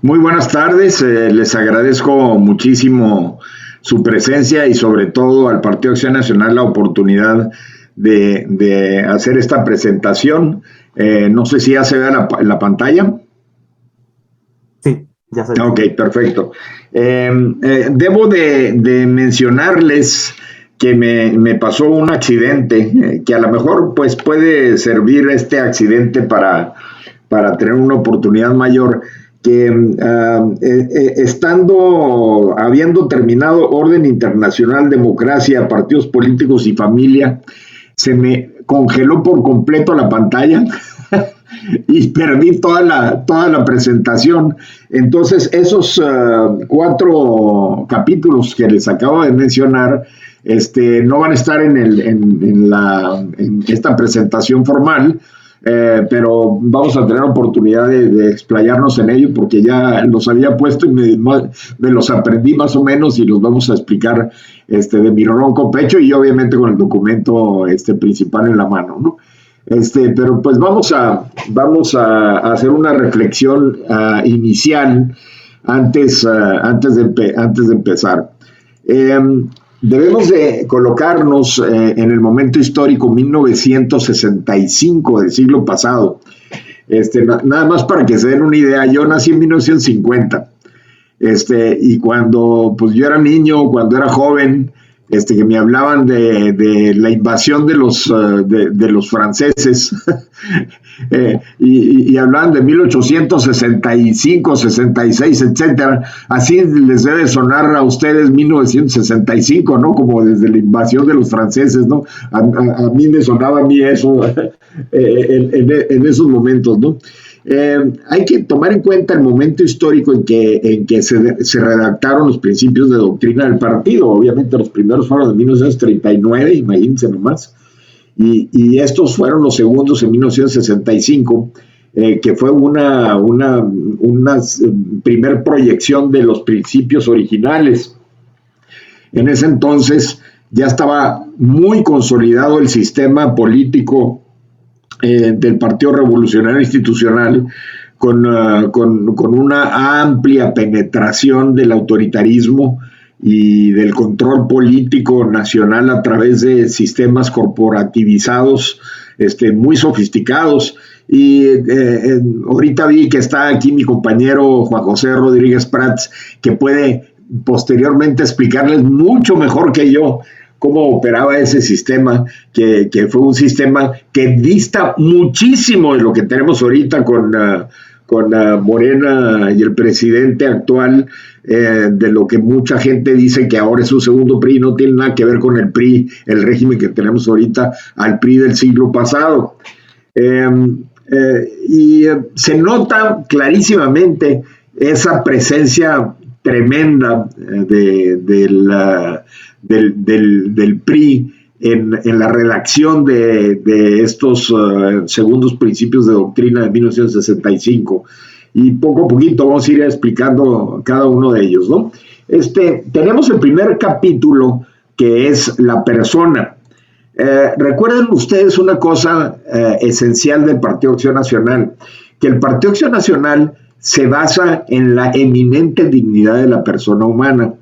Muy buenas tardes, les agradezco muchísimo su presencia y sobre todo al Partido Acción Nacional la oportunidad de hacer esta presentación. No sé si ya se ve la pantalla. Sí, ya se Ok, ve. perfecto. Debo de mencionarles que me pasó un accidente, que a lo mejor pues puede servir este accidente para tener una oportunidad mayor, que habiendo terminado Orden Internacional, Democracia, Partidos Políticos y Familia, se me congeló por completo la pantalla y perdí toda la presentación. Entonces, esos cuatro capítulos que les acabo de mencionar, no van a estar en esta presentación formal, pero vamos a tener oportunidad de explayarnos en ello porque ya los había puesto y me los aprendí más o menos y los vamos a explicar de mi ronco pecho y obviamente con el documento principal en la mano, ¿no? Pero pues vamos a hacer una reflexión inicial antes de empezar. Eh, Debemos de colocarnos en el momento histórico 1965 del siglo pasado. Nada más para que se den una idea, yo nací en 1950. Y cuando pues yo era niño, cuando era joven, que me hablaban de la invasión de los franceses, y hablaban de 1865, 66, etcétera. Así les debe sonar a ustedes 1965, ¿no? Como desde la invasión de los franceses, ¿no? A mí me sonaba a mí eso en esos momentos, ¿no? Hay que tomar en cuenta el momento histórico en que se redactaron los principios de doctrina del partido. Obviamente los primeros fueron en 1939, imagínense nomás, y estos fueron los segundos en 1965, que fue una primer proyección de los principios originales. En ese entonces ya estaba muy consolidado el sistema político del Partido Revolucionario Institucional con una amplia penetración del autoritarismo y del control político nacional a través de sistemas corporativizados muy sofisticados. Y ahorita vi que está aquí mi compañero Juan José Rodríguez Prats, que puede posteriormente explicarles mucho mejor que yo cómo operaba ese sistema, que fue un sistema que dista muchísimo de lo que tenemos ahorita con Morena y el presidente actual, de lo que mucha gente dice que ahora es un segundo PRI, no tiene nada que ver con el PRI, el régimen que tenemos ahorita, al PRI del siglo pasado. Se nota clarísimamente esa presencia tremenda del PRI en la redacción de estos segundos principios de doctrina de 1965. Y poco a poquito vamos a ir explicando cada uno de ellos, ¿no? Tenemos el primer capítulo, que es la persona. Recuerden ustedes una cosa esencial del Partido Acción Nacional, que el Partido Acción Nacional se basa en la eminente dignidad de la persona humana.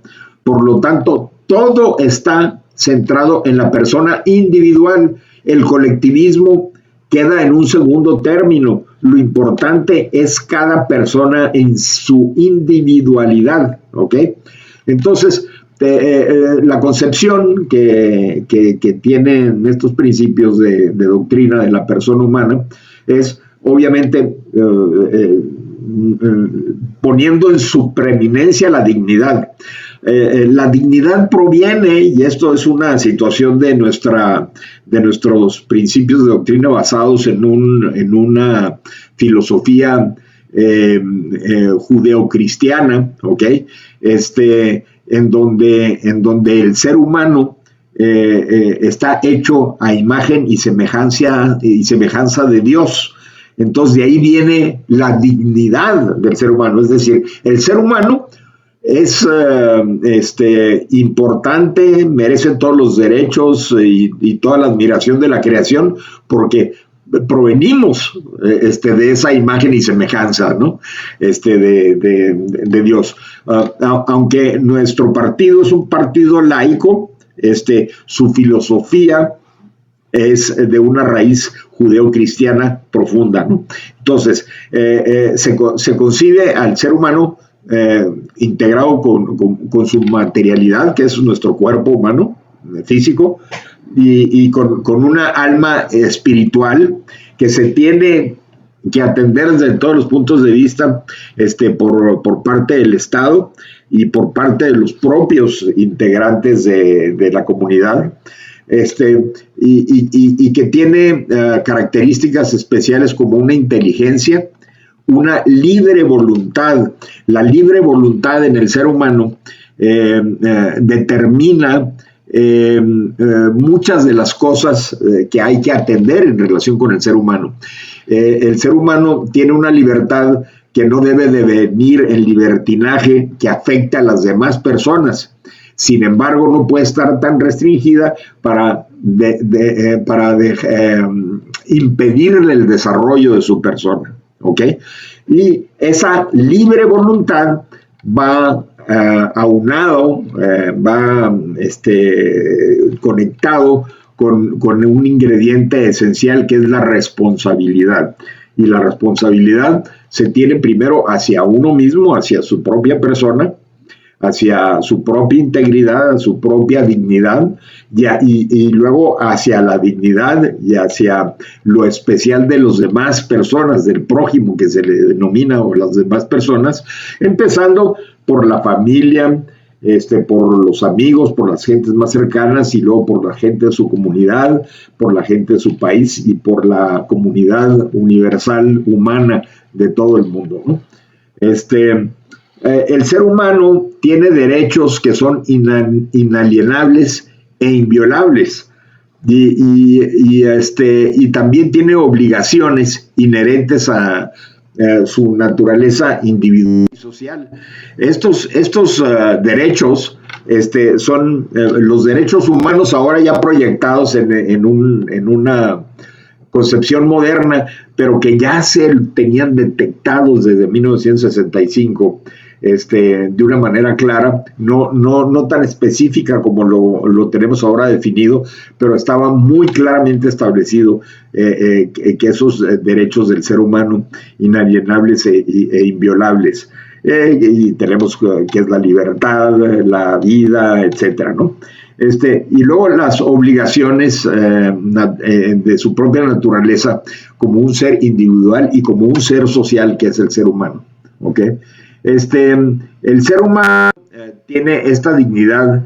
Por lo tanto, todo está centrado en la persona individual. El colectivismo queda en un segundo término. Lo importante es cada persona en su individualidad, ¿ok? Entonces, la concepción que tienen estos principios de doctrina de la persona humana es, obviamente, poniendo en su preeminencia la dignidad. La dignidad proviene, y esto es una situación de nuestros principios de doctrina basados en una filosofía judeocristiana, ¿ok? En donde el ser humano está hecho a imagen y semejanza de Dios. Entonces de ahí viene la dignidad del ser humano, es decir, el ser humano es importante, merece todos los derechos y toda la admiración de la creación, porque provenimos de esa imagen y semejanza, ¿no? De Dios. Aunque nuestro partido es un partido laico, su filosofía es de una raíz judeocristiana profunda, ¿no? Entonces, se concibe al ser humano integrado con su materialidad, que es nuestro cuerpo humano, físico, y con una alma espiritual que se tiene que atender desde todos los puntos de vista por parte del Estado y por parte de los propios integrantes de la comunidad, y que tiene características especiales como una inteligencia, una libre voluntad. La libre voluntad en el ser humano determina muchas de las cosas que hay que atender en relación con el ser humano. El ser humano tiene una libertad que no debe de venir en libertinaje que afecte a las demás personas. Sin embargo, no puede estar tan restringida para impedirle el desarrollo de su persona, ¿ok? Y esa libre voluntad va aunado, va conectado con un ingrediente esencial que es la responsabilidad. Y la responsabilidad se tiene primero hacia uno mismo, hacia su propia persona, hacia su propia integridad, su propia dignidad, y luego hacia la dignidad y hacia lo especial de las demás personas, del prójimo que se le denomina, o las demás personas, empezando por la familia, por los amigos, por las gentes más cercanas, y luego por la gente de su comunidad, por la gente de su país y por la comunidad universal humana de todo el mundo, ¿no? El ser humano tiene derechos que son inalienables e inviolables, y también tiene obligaciones inherentes a su naturaleza individual y social. Estos derechos son los derechos humanos ahora ya proyectados en una concepción moderna, pero que ya se tenían detectados desde 1965 de una manera clara, no tan específica como lo tenemos ahora definido, pero estaba muy claramente establecido que esos derechos del ser humano inalienables e inviolables, y tenemos que es la libertad, la vida, etcétera, ¿no? Y luego las obligaciones de su propia naturaleza como un ser individual y como un ser social que es el ser humano, ¿ok? El ser humano tiene esta dignidad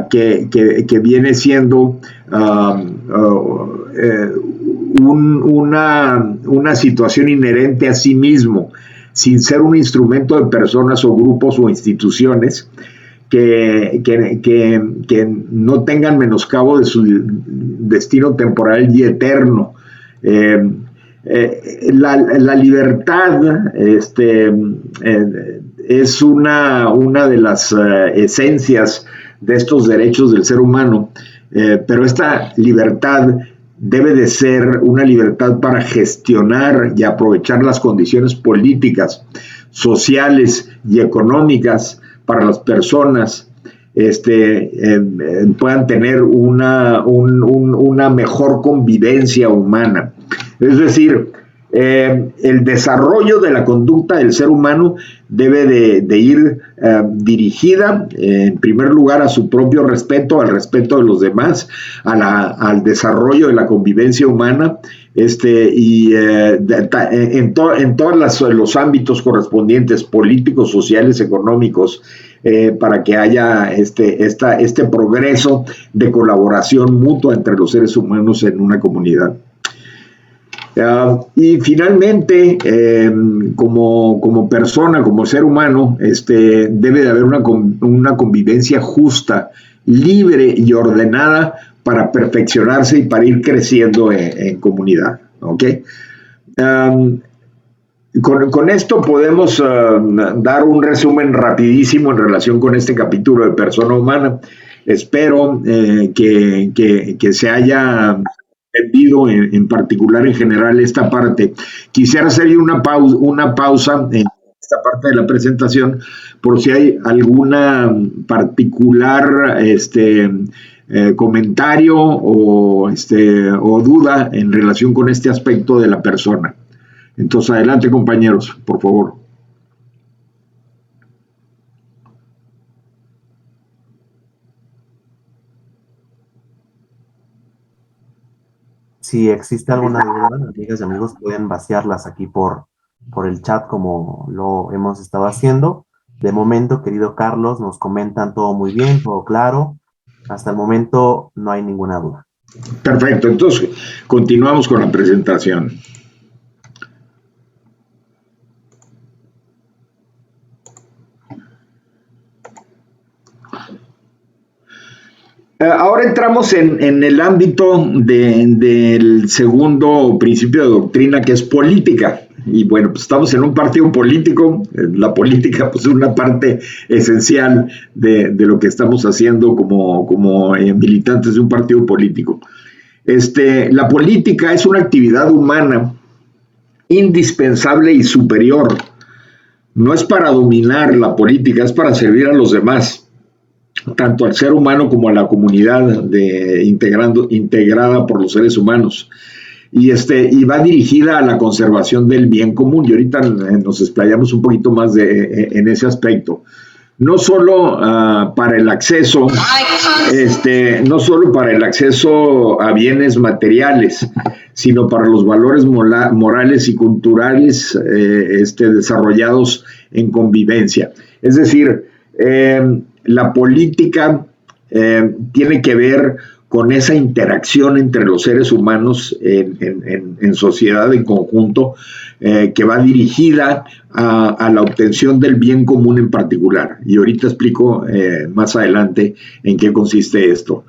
que viene siendo una situación inherente a sí mismo, sin ser un instrumento de personas o grupos o instituciones que no tengan menoscabo de su destino temporal y eterno. La libertad es una de las esencias de estos derechos del ser humano, pero esta libertad debe de ser una libertad para gestionar y aprovechar las condiciones políticas, sociales y económicas para las personas puedan tener una mejor convivencia humana. Es decir, el desarrollo de la conducta del ser humano debe de ir dirigida, en primer lugar, a su propio respeto, al respeto de los demás, al desarrollo de la convivencia humana, y en todos los ámbitos correspondientes, políticos, sociales, económicos, para que haya este progreso de colaboración mutua entre los seres humanos en una comunidad. Y finalmente, como persona, como ser humano, debe de haber una convivencia justa, libre y ordenada para perfeccionarse y para ir creciendo en comunidad, ¿ok? Con esto podemos dar un resumen rapidísimo en relación con este capítulo de persona humana. Espero que se haya entendido en particular, en general, esta parte. Quisiera hacer una pausa en esta parte de la presentación por si hay alguna particular comentario o duda en relación con este aspecto de la persona. Entonces, adelante, compañeros, por favor. Si existe alguna duda, amigas y amigos, pueden vaciarlas aquí por el chat como lo hemos estado haciendo. De momento, querido Carlos, nos comentan todo muy bien, todo claro. Hasta el momento no hay ninguna duda. Perfecto, entonces continuamos con la presentación. Ahora entramos en el ámbito del segundo principio de doctrina, que es política. Y bueno, pues estamos en un partido político. La política pues, es una parte esencial de lo que estamos haciendo como militantes de un partido político. La política es una actividad humana indispensable y superior. No es para dominar la política, es para servir a los demás, tanto al ser humano como a la comunidad integrada por los seres humanos. Y va dirigida a la conservación del bien común. Y ahorita nos explayamos un poquito más en ese aspecto. No solo para el acceso, no solo para el acceso a bienes materiales, sino para los valores morales y culturales desarrollados en convivencia. Es decir, la política tiene que ver con esa interacción entre los seres humanos en sociedad, en conjunto, que va dirigida a la obtención del bien común en particular. Y ahorita explico más adelante en qué consiste esto.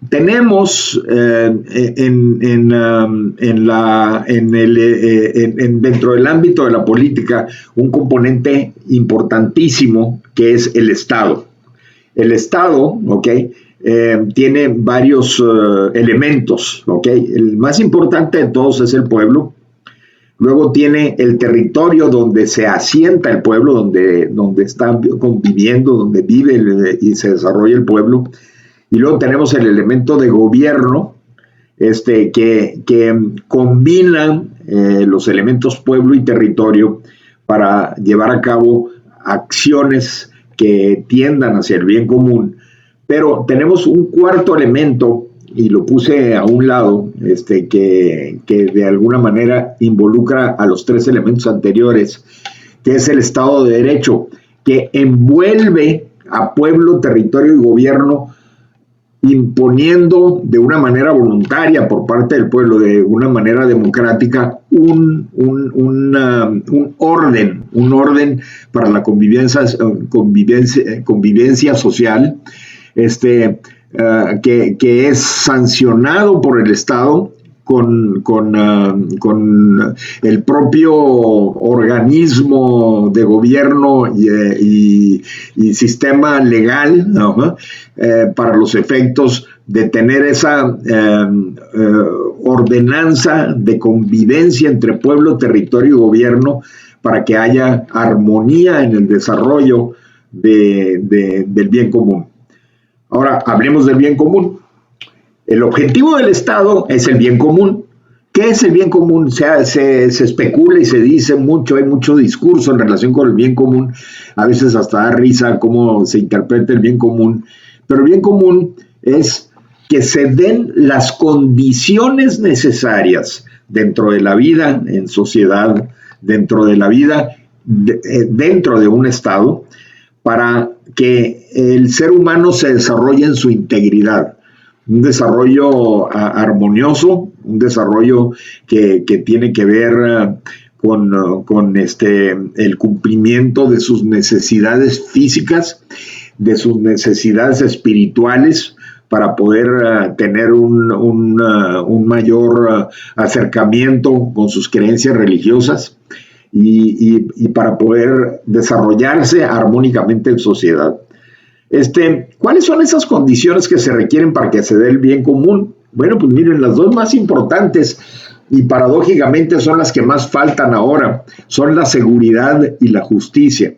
Tenemos dentro del ámbito de la política un componente importantísimo que es el Estado. El Estado, ¿ok? Tiene varios elementos, ¿ok? El más importante de todos es el pueblo. Luego tiene el territorio donde se asienta el pueblo, donde está conviviendo, donde vive y se desarrolla el pueblo. Y luego tenemos el elemento de gobierno, que combina los elementos pueblo y territorio para llevar a cabo acciones que tiendan hacia el bien común. Pero tenemos un cuarto elemento, y lo puse a un lado, que de alguna manera involucra a los tres elementos anteriores, que es el Estado de Derecho, que envuelve a pueblo, territorio y gobierno, imponiendo de una manera voluntaria por parte del pueblo, de una manera democrática, un orden para la convivencia social, que es sancionado por el Estado con el propio organismo de gobierno y sistema legal, ¿no? Para los efectos de tener esa ordenanza de convivencia entre pueblo, territorio y gobierno para que haya armonía en el desarrollo del bien común. Ahora, hablemos del bien común. El objetivo del Estado es el bien común. ¿Qué es el bien común? Se especula y se dice mucho, hay mucho discurso en relación con el bien común. A veces hasta da risa cómo se interpreta el bien común. Pero el bien común es que se den las condiciones necesarias dentro de la vida en sociedad, dentro de la vida dentro de un Estado, para que el ser humano se desarrolle en su integridad. Un desarrollo armonioso, un desarrollo que tiene que ver con el cumplimiento de sus necesidades físicas, de sus necesidades espirituales, para poder tener un mayor acercamiento con sus creencias religiosas y para poder desarrollarse armónicamente en sociedad. ¿Cuáles son esas condiciones que se requieren para que se dé el bien común? Bueno, pues miren, las dos más importantes y paradójicamente son las que más faltan ahora, son la seguridad y la justicia.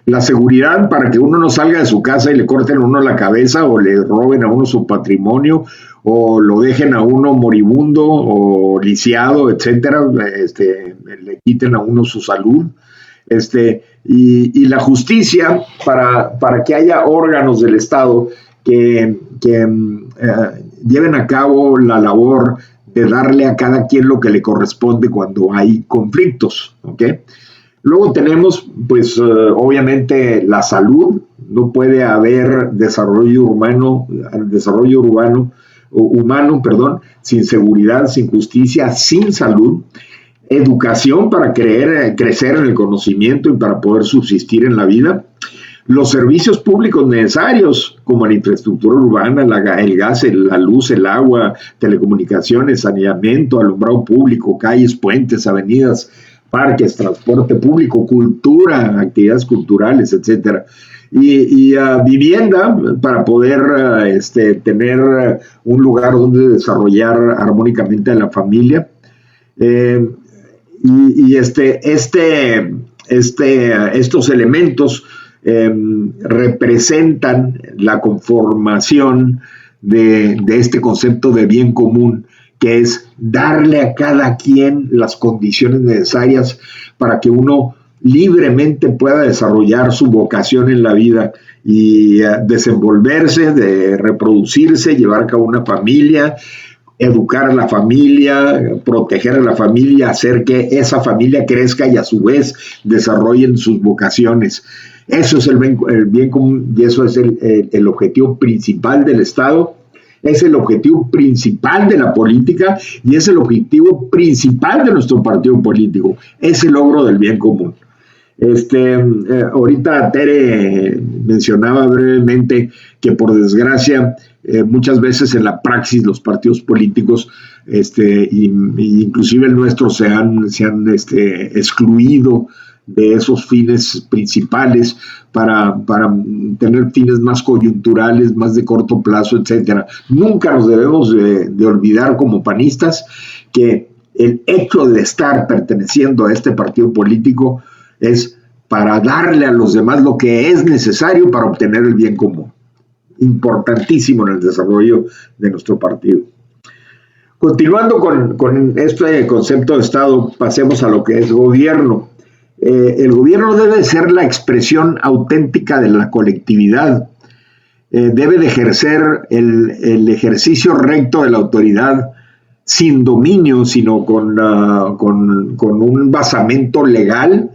La seguridad para que uno no salga de su casa y le corten a uno la cabeza o le roben a uno su patrimonio o lo dejen a uno moribundo o lisiado, etcétera, le quiten a uno su salud. Y la justicia para que haya órganos del Estado que lleven a cabo la labor de darle a cada quien lo que le corresponde cuando hay conflictos, ¿ok? Luego tenemos, pues, obviamente la salud. No puede haber desarrollo humano, sin seguridad, sin justicia, sin salud. Educación para crecer en el conocimiento y para poder subsistir en la vida. Los servicios públicos necesarios, como la infraestructura urbana, el gas, la luz, el agua, telecomunicaciones, saneamiento, alumbrado público, calles, puentes, avenidas, parques, transporte público, cultura, actividades culturales, etcétera. Y vivienda para poder tener un lugar donde desarrollar armónicamente a la familia. Estos elementos representan la conformación de este concepto de bien común, que es darle a cada quien las condiciones necesarias para que uno libremente pueda desarrollar su vocación en la vida y desenvolverse, de reproducirse, llevar a cabo una familia, educar a la familia, proteger a la familia, hacer que esa familia crezca y a su vez desarrollen sus vocaciones. Eso es el bien común y eso es el objetivo principal del Estado, es el objetivo principal de la política y es el objetivo principal de nuestro partido político, es el logro del bien común. Ahorita Tere mencionaba brevemente que por desgracia muchas veces en la praxis los partidos políticos inclusive el nuestro se han excluido de esos fines principales para tener fines más coyunturales, más de corto plazo, etcétera. Nunca nos debemos de olvidar como panistas que el hecho de estar perteneciendo a este partido político es para darle a los demás lo que es necesario para obtener el bien común. Importantísimo en el desarrollo de nuestro partido. Continuando con este concepto de Estado, pasemos a lo que es gobierno. El gobierno debe ser la expresión auténtica de la colectividad. Debe de ejercer el ejercicio recto de la autoridad sin dominio, sino con un basamento legal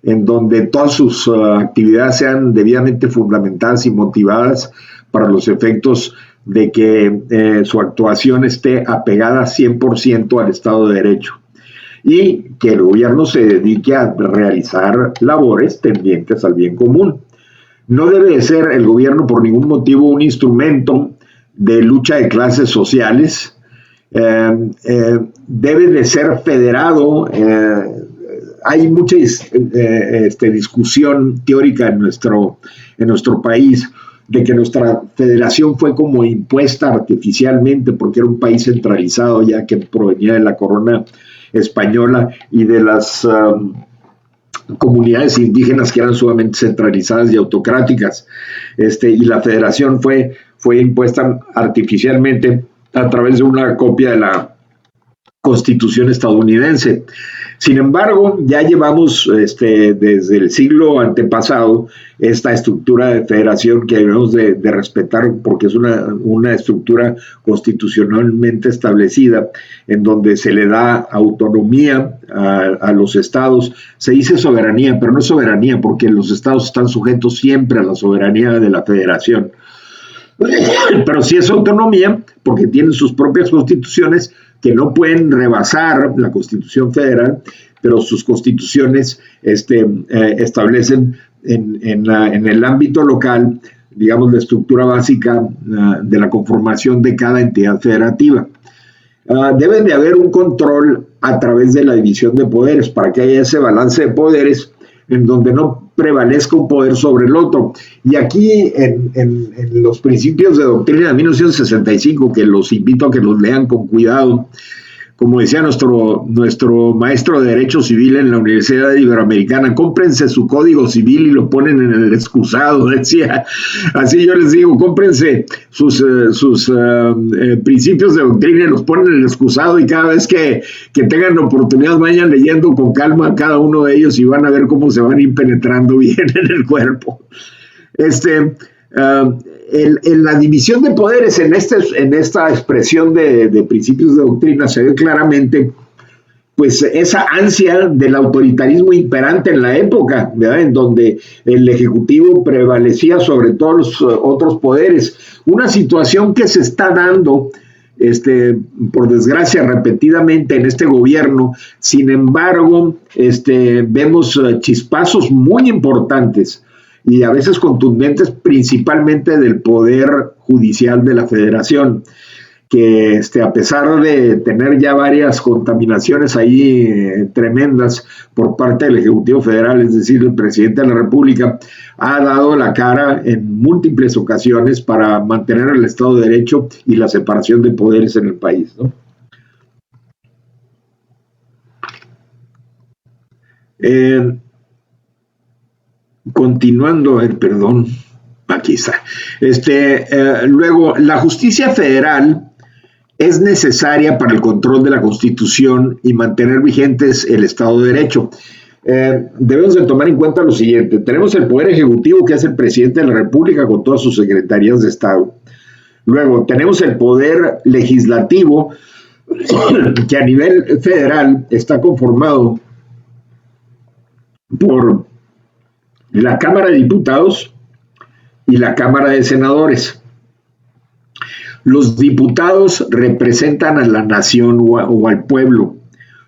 en donde todas sus actividades sean debidamente fundamentadas y motivadas para los efectos de que su actuación esté apegada 100% al Estado de Derecho y que el gobierno se dedique a realizar labores tendientes al bien común. No debe de ser el gobierno por ningún motivo un instrumento de lucha de clases sociales, debe de ser federado. Hay mucha discusión teórica en nuestro país de que nuestra federación fue como impuesta artificialmente porque era un país centralizado ya que provenía de la corona española y de las comunidades indígenas que eran sumamente centralizadas y autocráticas, y la federación fue impuesta artificialmente a través de una copia de la Constitución estadounidense. Sin embargo, ya llevamos desde el siglo antepasado esta estructura de federación que debemos de respetar porque es una estructura constitucionalmente establecida en donde se le da autonomía a los estados. Se dice soberanía, pero no es soberanía porque los estados están sujetos siempre a la soberanía de la federación. Pero sí es autonomía porque tienen sus propias constituciones que no pueden rebasar la Constitución Federal, pero sus constituciones establecen en el ámbito local, digamos, la estructura básica de la conformación de cada entidad federativa. Debe de haber un control a través de la división de poderes. Para que haya ese balance de poderes, en donde no prevalezca un poder sobre el otro. Y aquí en los principios de doctrina de 1965, que los invito a que los lean con cuidado, como decía nuestro maestro de Derecho Civil en la Universidad Iberoamericana, cómprense su código civil y lo ponen en el excusado, decía. Así yo les digo, cómprense sus principios de doctrina y los ponen en el excusado, y cada vez que tengan oportunidad vayan leyendo con calma cada uno de ellos y van a ver cómo se van a ir penetrando bien en el cuerpo. En la división de poderes, en esta expresión de principios de doctrina, se ve claramente pues esa ansia del autoritarismo imperante en la época, ¿verdad? En donde el Ejecutivo prevalecía sobre todos los otros poderes. Una situación que se está dando, por desgracia, repetidamente en este gobierno. Sin embargo, vemos chispazos muy importantes y a veces contundentes, principalmente del Poder Judicial de la Federación, que a pesar de tener ya varias contaminaciones ahí tremendas por parte del Ejecutivo Federal, es decir, el presidente de la República, ha dado la cara en múltiples ocasiones para mantener el Estado de Derecho y la separación de poderes en el país, ¿no? Continuando, perdón, aquí está. Luego, la justicia federal es necesaria para el control de la Constitución y mantener vigentes el Estado de Derecho. Debemos de tomar en cuenta lo siguiente. Tenemos el Poder Ejecutivo, que es el presidente de la República con todas sus secretarías de Estado. Luego, tenemos el Poder Legislativo, que a nivel federal está conformado por la Cámara de Diputados y la Cámara de Senadores. Los diputados representan a la nación o al pueblo.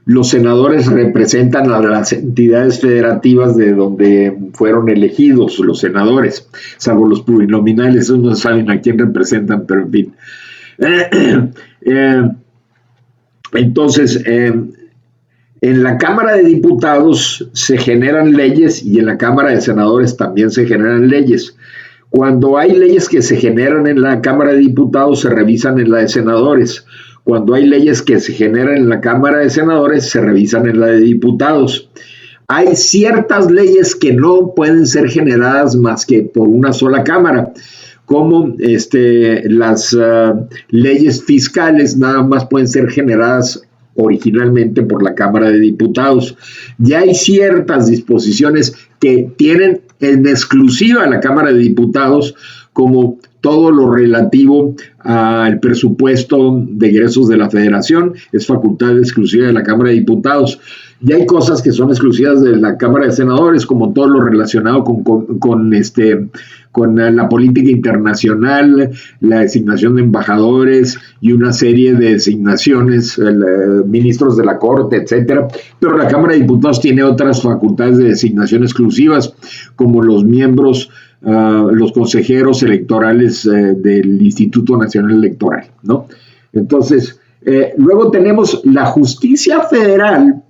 Los senadores representan a las entidades federativas de donde fueron elegidos los senadores, salvo los plurinominales, esos no saben a quién representan, pero en fin. Entonces, en la Cámara de Diputados se generan leyes y en la Cámara de Senadores también se generan leyes. Cuando hay leyes que se generan en la Cámara de Diputados, se revisan en la de Senadores. Cuando hay leyes que se generan en la Cámara de Senadores, se revisan en la de Diputados. Hay ciertas leyes que no pueden ser generadas más que por una sola Cámara, como las leyes fiscales nada más pueden ser generadas originalmente por la Cámara de Diputados. Ya hay ciertas disposiciones que tienen en exclusiva la Cámara de Diputados, como todo lo relativo al presupuesto de egresos de la Federación, es facultad exclusiva de la Cámara de Diputados. Y hay cosas que son exclusivas de la Cámara de Senadores, como todo lo relacionado con la política internacional, la designación de embajadores y una serie de designaciones, ministros de la Corte, etcétera. Pero la Cámara de Diputados tiene otras facultades de designación exclusivas, como los miembros, los consejeros electorales del Instituto Nacional Electoral, ¿no? Entonces, luego tenemos la justicia federal,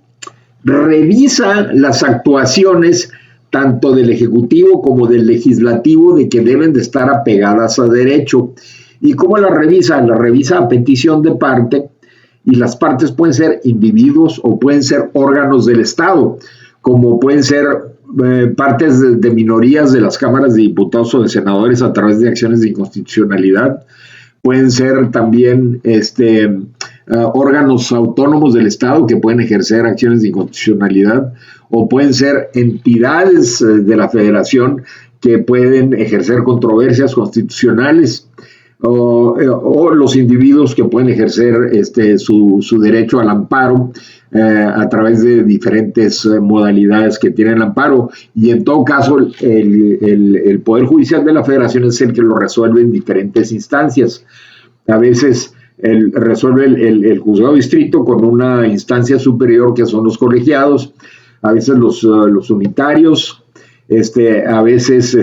revisa las actuaciones tanto del Ejecutivo como del Legislativo de que deben de estar apegadas a derecho. ¿Y cómo la revisa? La revisa a petición de parte, y las partes pueden ser individuos o pueden ser órganos del Estado, como pueden ser partes de minorías de las cámaras de diputados o de senadores a través de acciones de inconstitucionalidad. Pueden ser también órganos autónomos del Estado que pueden ejercer acciones de inconstitucionalidad, o pueden ser entidades de la Federación que pueden ejercer controversias constitucionales, o los individuos que pueden ejercer su derecho al amparo a través de diferentes modalidades que tienen el amparo. Y en todo caso, el Poder Judicial de la Federación es el que lo resuelve en diferentes instancias. A veces resuelve el juzgado distrito con una instancia superior que son los colegiados, a veces los unitarios, a veces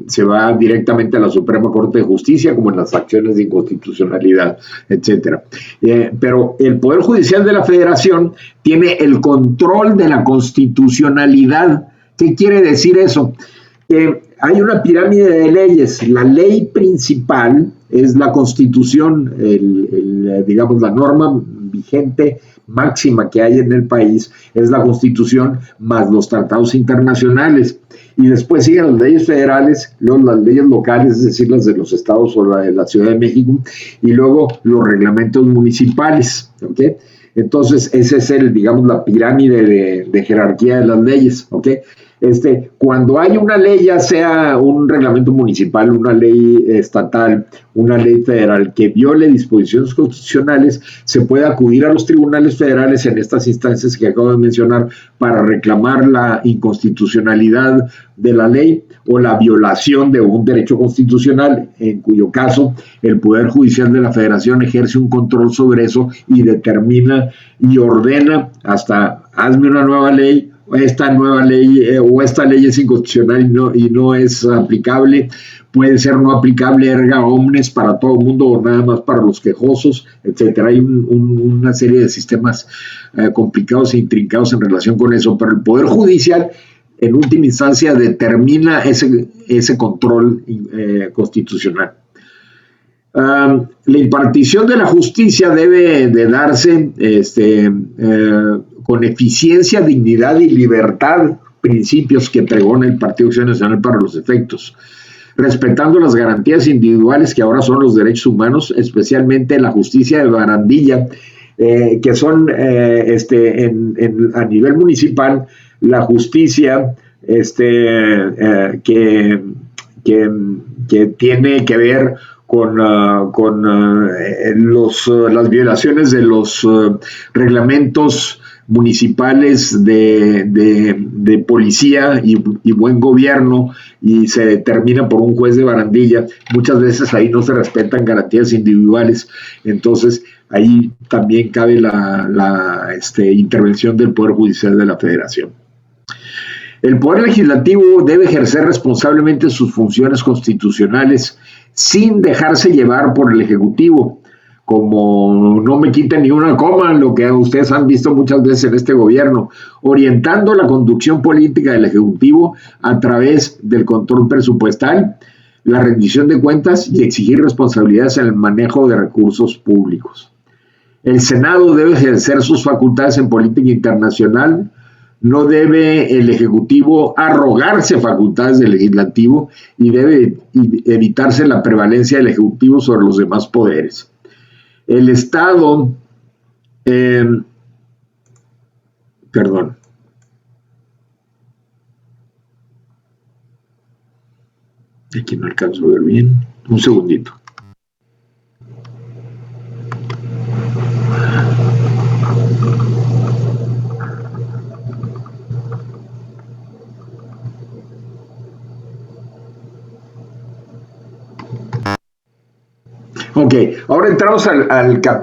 se va directamente a la Suprema Corte de Justicia, como en las acciones de inconstitucionalidad, etcétera. Pero el Poder Judicial de la Federación tiene el control de la constitucionalidad ¿Qué quiere decir eso? Que hay una pirámide de leyes. La ley principal es la Constitución, digamos, la norma vigente máxima que hay en el país es la Constitución más los tratados internacionales. Y después siguen las leyes federales, luego las leyes locales, es decir, las de los estados o la de la Ciudad de México, y luego los reglamentos municipales, ¿ok? Entonces, ese es digamos, la pirámide de jerarquía de las leyes, ¿ok? Cuando hay una ley, ya sea un reglamento municipal, una ley estatal, una ley federal que viole disposiciones constitucionales, se puede acudir a los tribunales federales en estas instancias que acabo de mencionar para reclamar la inconstitucionalidad de la ley o la violación de un derecho constitucional, en cuyo caso el Poder Judicial de la Federación ejerce un control sobre eso y determina y ordena hasta hazme una nueva ley, esta nueva ley o esta ley es inconstitucional y no es aplicable, puede ser no aplicable erga omnes para todo el mundo o nada más para los quejosos, etcétera. Hay una serie de sistemas complicados e intrincados en relación con eso, pero el Poder Judicial en última instancia determina ese control constitucional. La impartición de la justicia debe de darse con eficiencia, dignidad y libertad, principios que pregona el Partido Acción Nacional para los efectos, respetando las garantías individuales que ahora son los derechos humanos, especialmente la justicia de barandilla, que son a nivel municipal la justicia que tiene que ver con las violaciones de los reglamentos municipales de policía y buen gobierno, y se determina por un juez de barandilla. Muchas veces ahí no se respetan garantías individuales, entonces ahí también cabe la intervención del Poder Judicial de la Federación. El Poder Legislativo debe ejercer responsablemente sus funciones constitucionales sin dejarse llevar por el Ejecutivo, como no me quiten ni una coma, lo que ustedes han visto muchas veces en este gobierno, orientando la conducción política del Ejecutivo a través del control presupuestal, la rendición de cuentas y exigir responsabilidades en el manejo de recursos públicos. El Senado debe ejercer sus facultades en política internacional. No debe el Ejecutivo arrogarse facultades del Legislativo y debe evitarse la prevalencia del Ejecutivo sobre los demás poderes. El Estado, aquí no alcanzo a ver bien, un segundito. Ok, ahora entramos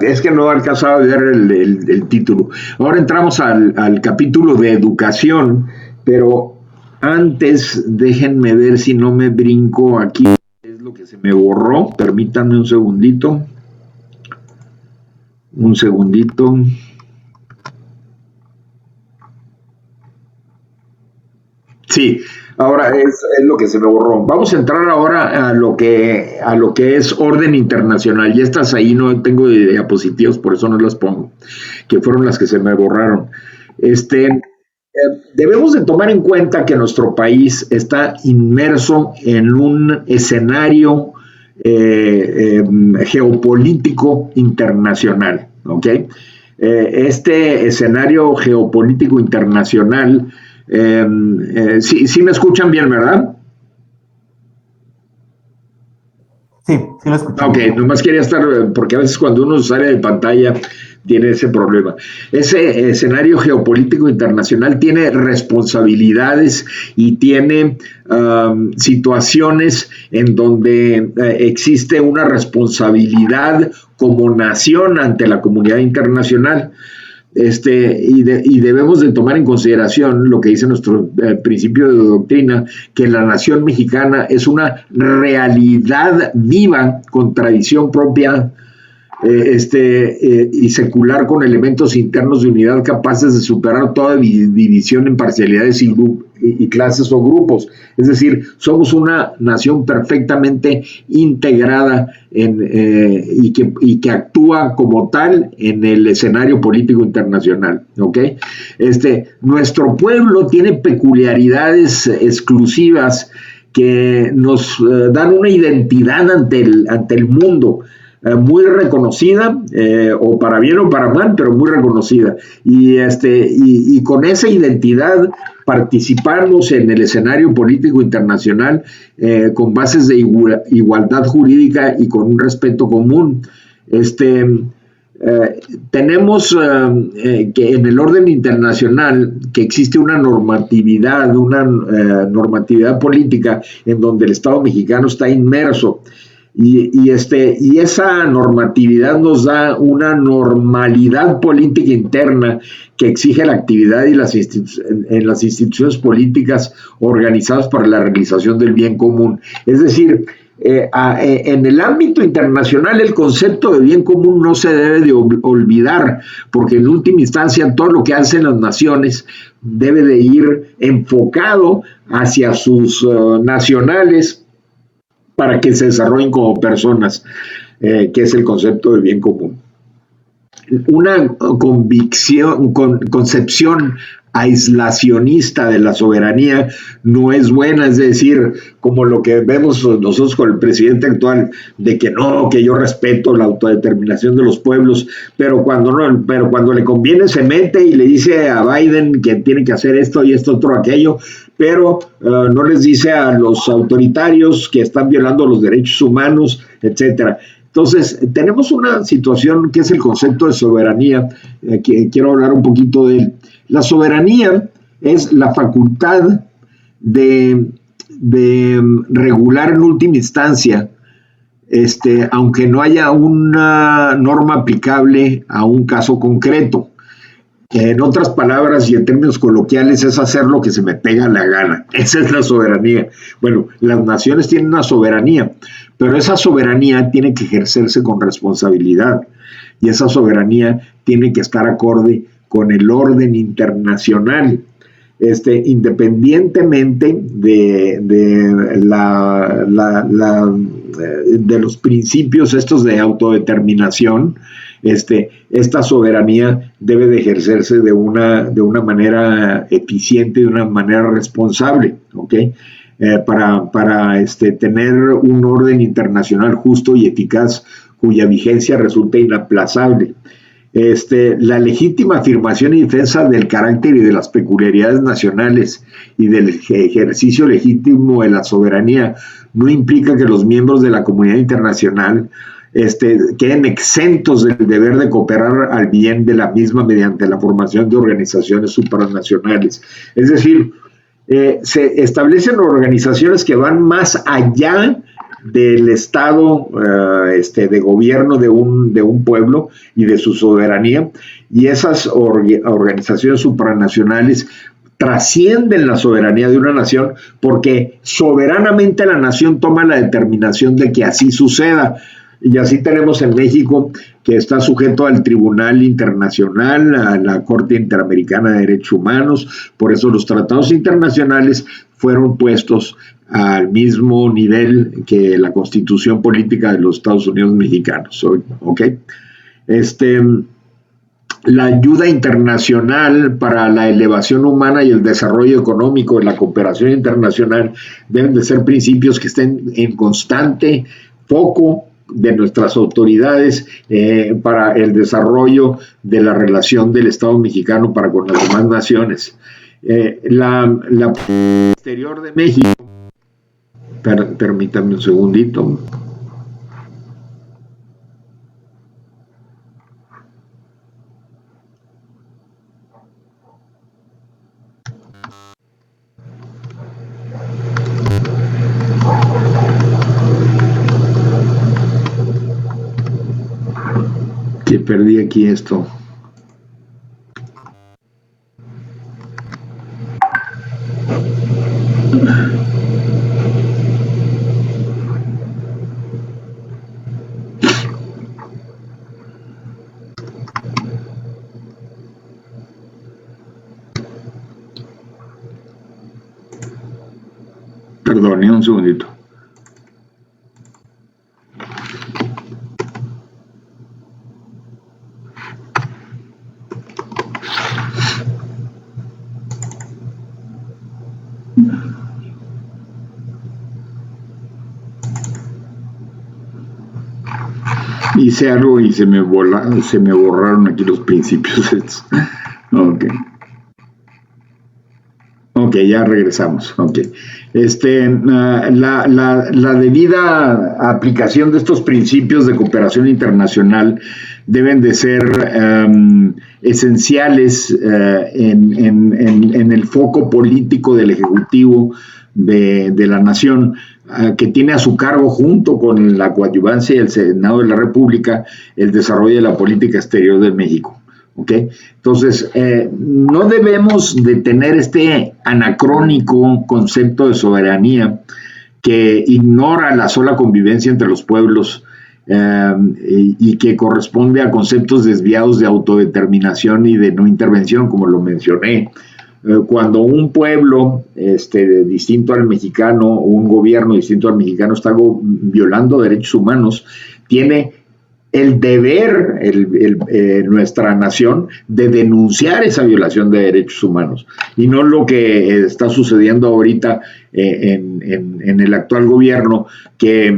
es que no alcanzaba a ver el título. Ahora entramos al capítulo de educación, pero antes déjenme ver si no me brinco aquí. Es lo que se me borró. Permítanme un segundito. Sí, ahora es lo que se me borró. Vamos a entrar ahora a lo que es orden internacional. Y estas ahí no tengo diapositivas, por eso no las pongo, que fueron las que se me borraron. Debemos de tomar en cuenta que nuestro país está inmerso en un escenario geopolítico internacional, ¿ok? Este escenario geopolítico internacional, sí me escuchan bien, ¿verdad? Sí lo escucho. Ok, nomás quería estar, porque a veces cuando uno sale de pantalla tiene ese problema. Ese escenario geopolítico internacional tiene responsabilidades y tiene situaciones en donde existe una responsabilidad como nación ante la comunidad internacional. Y debemos de tomar en consideración lo que dice nuestro principio de doctrina, que la nación mexicana es una realidad viva con tradición propia y secular, con elementos internos de unidad capaces de superar toda división en parcialidades y y clases o grupos. Es decir, somos una nación perfectamente integrada y que actúa como tal en el escenario político internacional. ¿Ok? Nuestro pueblo tiene peculiaridades exclusivas que nos dan una identidad ante el mundo, muy reconocida, o para bien o para mal, pero muy reconocida. Y con esa identidad participamos en el escenario político internacional con bases de igualdad jurídica y con un respeto común. Tenemos que en el orden internacional que existe una normatividad política en donde el Estado mexicano está inmerso y esa normatividad nos da una normalidad política interna que exige la actividad en las instituciones políticas organizadas para la realización del bien común. Es decir, en el ámbito internacional el concepto de bien común no se debe de olvidar, porque en última instancia todo lo que hacen las naciones debe de ir enfocado hacia sus nacionales para que se desarrollen como personas, que es el concepto del bien común. Una concepción aislacionista de la soberanía no es buena, es decir, como lo que vemos nosotros con el presidente actual, de que no, que yo respeto la autodeterminación de los pueblos, pero cuando le conviene se mete y le dice a Biden que tiene que hacer esto y esto otro aquello, pero no les dice a los autoritarios que están violando los derechos humanos, etcétera. Entonces, tenemos una situación que es el concepto de soberanía, que quiero hablar un poquito de él. La soberanía es la facultad de regular en última instancia, aunque no haya una norma aplicable a un caso concreto. En otras palabras y en términos coloquiales, es hacer lo que se me pega la gana. Esa es la soberanía. Bueno, las naciones tienen una soberanía, pero esa soberanía tiene que ejercerse con responsabilidad y esa soberanía tiene que estar acorde con el orden internacional. Independientemente de los principios estos de autodeterminación, esta soberanía debe de ejercerse de una manera eficiente, de una manera responsable, ¿ok? Para tener un orden internacional justo y eficaz cuya vigencia resulta inaplazable. La legítima afirmación y defensa del carácter y de las peculiaridades nacionales y del ejercicio legítimo de la soberanía no implica que los miembros de la comunidad internacional queden exentos del deber de cooperar al bien de la misma mediante la formación de organizaciones supranacionales. Es decir, se establecen organizaciones que van más allá del estado de gobierno de un pueblo y de su soberanía, y esas organizaciones supranacionales trascienden la soberanía de una nación porque soberanamente la nación toma la determinación de que así suceda. Y así tenemos en México, que está sujeto al Tribunal Internacional, a la Corte Interamericana de Derechos Humanos. Por eso los tratados internacionales fueron puestos al mismo nivel que la Constitución Política de los Estados Unidos Mexicanos. ¿Ok? La ayuda internacional para la elevación humana y el desarrollo económico de la cooperación internacional deben de ser principios que estén en constante foco de nuestras autoridades para el desarrollo de la relación del Estado mexicano para con las demás naciones. La exterior de México, permítame un segundito. Que perdí aquí esto. Perdón, un segundito. Hice algo y se me borraron aquí los principios. Ok. Ok, ya regresamos. Ok. La debida aplicación de estos principios de cooperación internacional deben de ser esenciales en el foco político del Ejecutivo de la Nación, que tiene a su cargo, junto con la coadyuvancia del Senado de la República, el desarrollo de la política exterior de México. ¿Okay? Entonces, no debemos de tener este anacrónico concepto de soberanía que ignora la sola convivencia entre los pueblos y que corresponde a conceptos desviados de autodeterminación y de no intervención, como lo mencioné. Cuando un pueblo distinto al mexicano, o un gobierno distinto al mexicano está violando derechos humanos, tiene el deber, nuestra nación, de denunciar esa violación de derechos humanos, y no lo que está sucediendo ahorita en el actual gobierno, que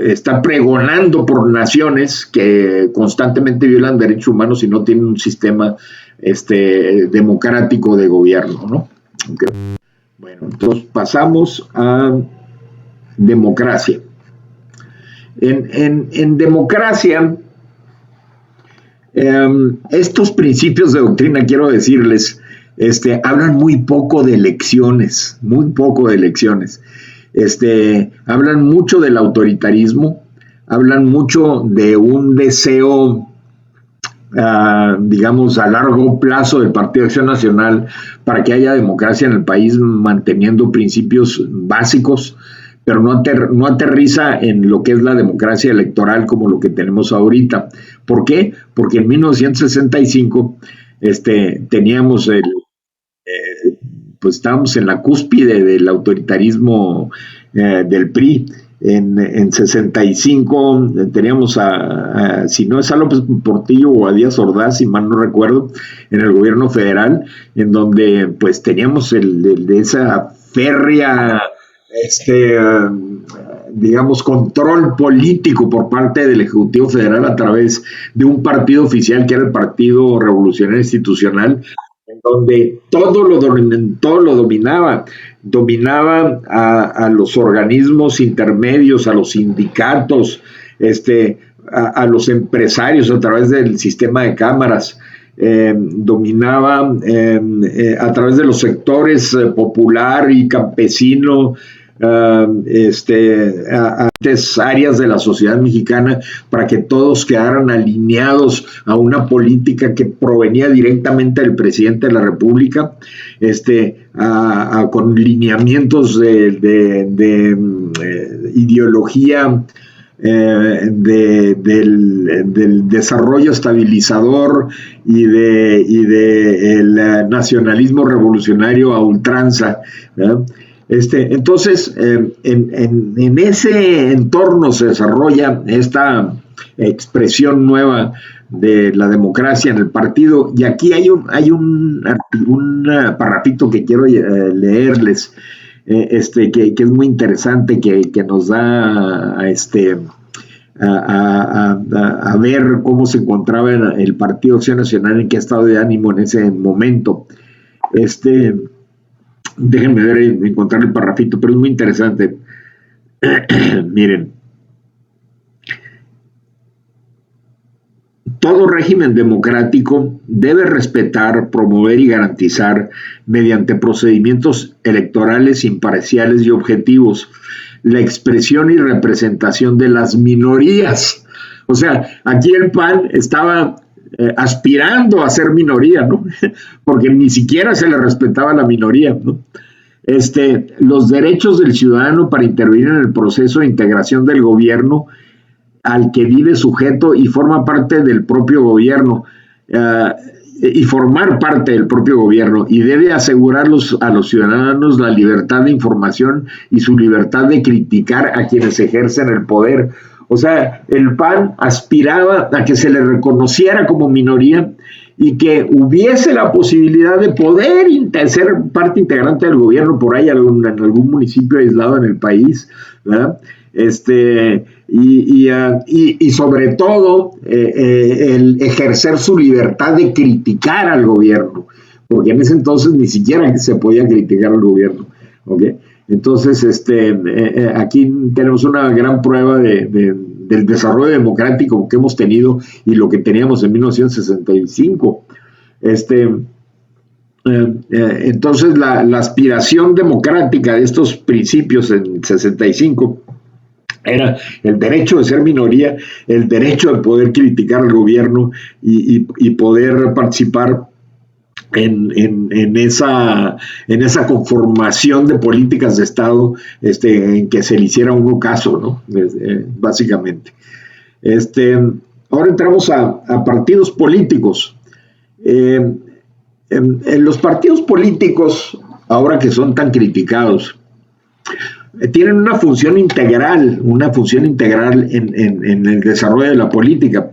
está pregonando por naciones que constantemente violan derechos humanos y no tienen un sistema democrático de gobierno, ¿no? Okay. Bueno, entonces pasamos a democracia. En democracia, estos principios de doctrina, quiero decirles, hablan muy poco de elecciones, hablan mucho del autoritarismo, hablan mucho de un deseo, digamos, a largo plazo del Partido de Acción Nacional para que haya democracia en el país, manteniendo principios básicos, pero no aterriza en lo que es la democracia electoral como lo que tenemos ahorita. ¿Por qué? Porque en 1965 teníamos pues estábamos en la cúspide del autoritarismo del PRI. En 65 teníamos si no es a López Portillo o a Díaz Ordaz, si mal no recuerdo, en el gobierno federal, en donde pues teníamos de esa férrea digamos, control político por parte del Ejecutivo Federal a través de un partido oficial que era el Partido Revolucionario Institucional, en donde todo lo dominaba a los organismos intermedios, a los sindicatos, a los empresarios a través del sistema de cámaras. Dominaba a través de los sectores popular y campesino, áreas de la sociedad mexicana, para que todos quedaran alineados a una política que provenía directamente del presidente de la República, con lineamientos de ideología del desarrollo estabilizador y el nacionalismo revolucionario a ultranza, ¿verdad? Entonces, en ese entorno se desarrolla esta expresión nueva de la democracia en el partido, y aquí hay un parrafito que quiero leerles, que es muy interesante, que nos da a ver cómo se encontraba el Partido Acción Nacional, en qué estado de ánimo en ese momento. Déjenme ver, encontrar el parrafito, pero es muy interesante. Miren, todo régimen democrático debe respetar, promover y garantizar, mediante procedimientos electorales imparciales y objetivos, la expresión y representación de las minorías. O sea, aquí el PAN estaba aspirando a ser minoría, ¿no? Porque ni siquiera se le respetaba a la minoría, ¿no? Los derechos del ciudadano para intervenir en el proceso de integración del gobierno al que vive sujeto y forma parte del propio gobierno. y formar parte del propio gobierno, y debe asegurar a los ciudadanos la libertad de información y su libertad de criticar a quienes ejercen el poder. O sea, el PAN aspiraba a que se le reconociera como minoría y que hubiese la posibilidad de poder ser parte integrante del gobierno por ahí en algún municipio aislado en el país, ¿verdad? Y sobre todo el ejercer su libertad de criticar al gobierno, porque en ese entonces ni siquiera se podía criticar al gobierno, ¿okay? Entonces, aquí tenemos una gran prueba del desarrollo democrático que hemos tenido y lo que teníamos en 1965. Entonces, la aspiración democrática de estos principios en 65 era el derecho de ser minoría, el derecho de poder criticar al gobierno y poder participar en esa conformación de políticas de Estado en que se le hiciera uno caso, ¿no? Básicamente. Ahora entramos a partidos políticos. En los partidos políticos, ahora que son tan criticados, tienen una función integral en el desarrollo de la política.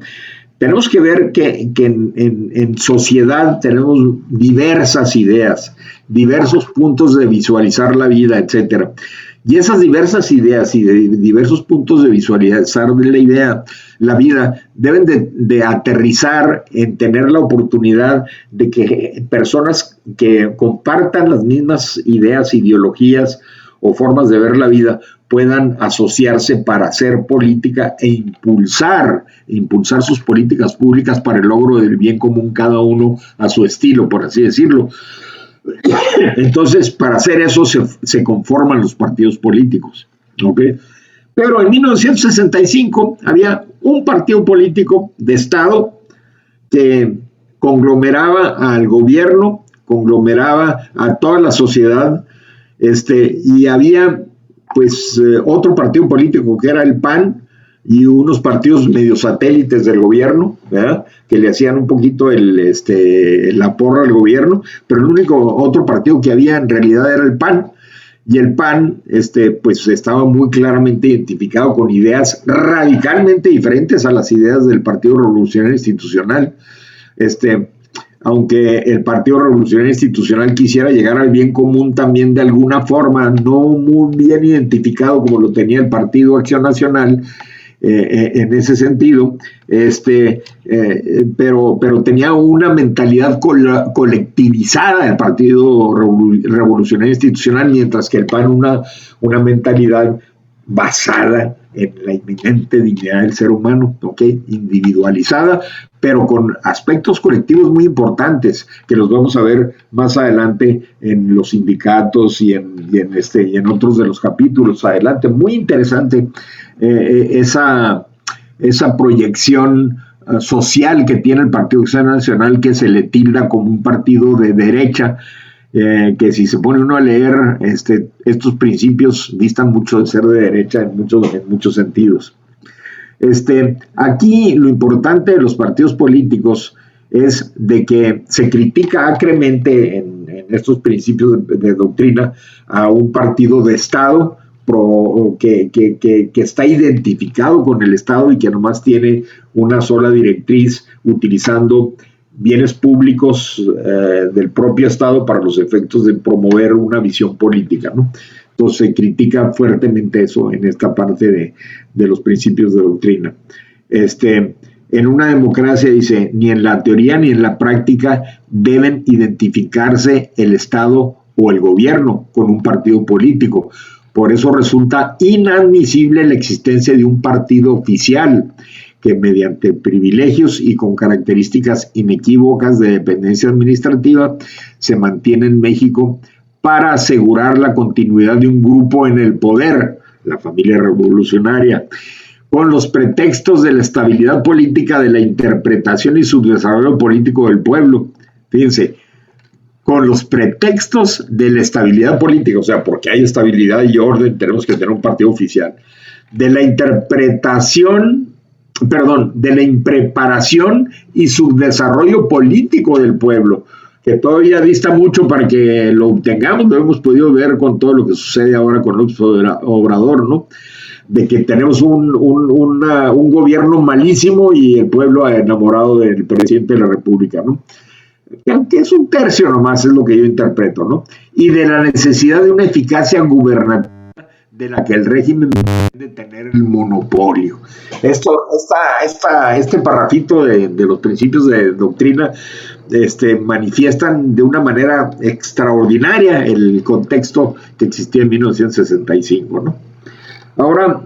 Tenemos que ver que en sociedad tenemos diversas ideas, diversos puntos de visualizar la vida, etcétera. Y esas diversas ideas y diversos puntos de visualizar la vida, deben de aterrizar en tener la oportunidad de que personas que compartan las mismas ideas, ideologías o formas de ver la vida puedan asociarse para hacer política e impulsar sus políticas públicas para el logro del bien común, cada uno a su estilo, por así decirlo. Entonces, para hacer eso se conforman los partidos políticos, ¿okay? Pero en 1965 había un partido político de Estado que conglomeraba al gobierno, conglomeraba a toda la sociedad, y había pues otro partido político que era el PAN y unos partidos medio satélites del gobierno, ¿verdad?, que le hacían un poquito la porra al gobierno, pero el único otro partido que había en realidad era el PAN, y el PAN pues estaba muy claramente identificado con ideas radicalmente diferentes a las ideas del Partido Revolucionario Institucional. Aunque el Partido Revolucionario Institucional quisiera llegar al bien común también de alguna forma, no muy bien identificado como lo tenía el Partido Acción Nacional, en ese sentido, pero tenía una mentalidad colectivizada del Partido Revolucionario Institucional, mientras que el PAN una mentalidad basada en la inminente dignidad del ser humano, ¿okay?, individualizada, pero con aspectos colectivos muy importantes que los vamos a ver más adelante en los sindicatos y en otros de los capítulos adelante. Muy interesante esa proyección social que tiene el Partido Acción Nacional, que se le tilda como un partido de derecha, que si se pone uno a leer estos principios distan mucho de ser de derecha en muchos sentidos. Aquí lo importante de los partidos políticos es de que se critica acremente en estos principios de doctrina a un partido de Estado que está identificado con el Estado y que nomás tiene una sola directriz, utilizando bienes públicos del propio Estado para los efectos de promover una visión política, ¿no? Entonces se critica fuertemente eso en esta parte de los principios de doctrina. En una democracia, dice, ni en la teoría ni en la práctica deben identificarse el Estado o el gobierno con un partido político. Por eso resulta inadmisible la existencia de un partido oficial que mediante privilegios y con características inequívocas de dependencia administrativa se mantiene en México para asegurar la continuidad de un grupo en el poder, la familia revolucionaria, con los pretextos de la estabilidad política, de la interpretación y subdesarrollo político del pueblo. Fíjense, con los pretextos de la estabilidad política, o sea, porque hay estabilidad y orden, tenemos que tener un partido oficial, de la interpretación perdón, de la impreparación y subdesarrollo político del pueblo, que todavía dista mucho para que lo obtengamos. Lo hemos podido ver con todo lo que sucede ahora con López Obrador, ¿no? De que tenemos un gobierno malísimo y el pueblo enamorado del presidente de la República, ¿no? Que es un tercio nomás, es lo que yo interpreto, ¿no? Y de la necesidad de una eficacia gubernativa de la que el régimen debe tener el monopolio. Este parrafito de los principios de doctrina manifiestan de una manera extraordinaria el contexto que existía en 1965, ¿no? Ahora,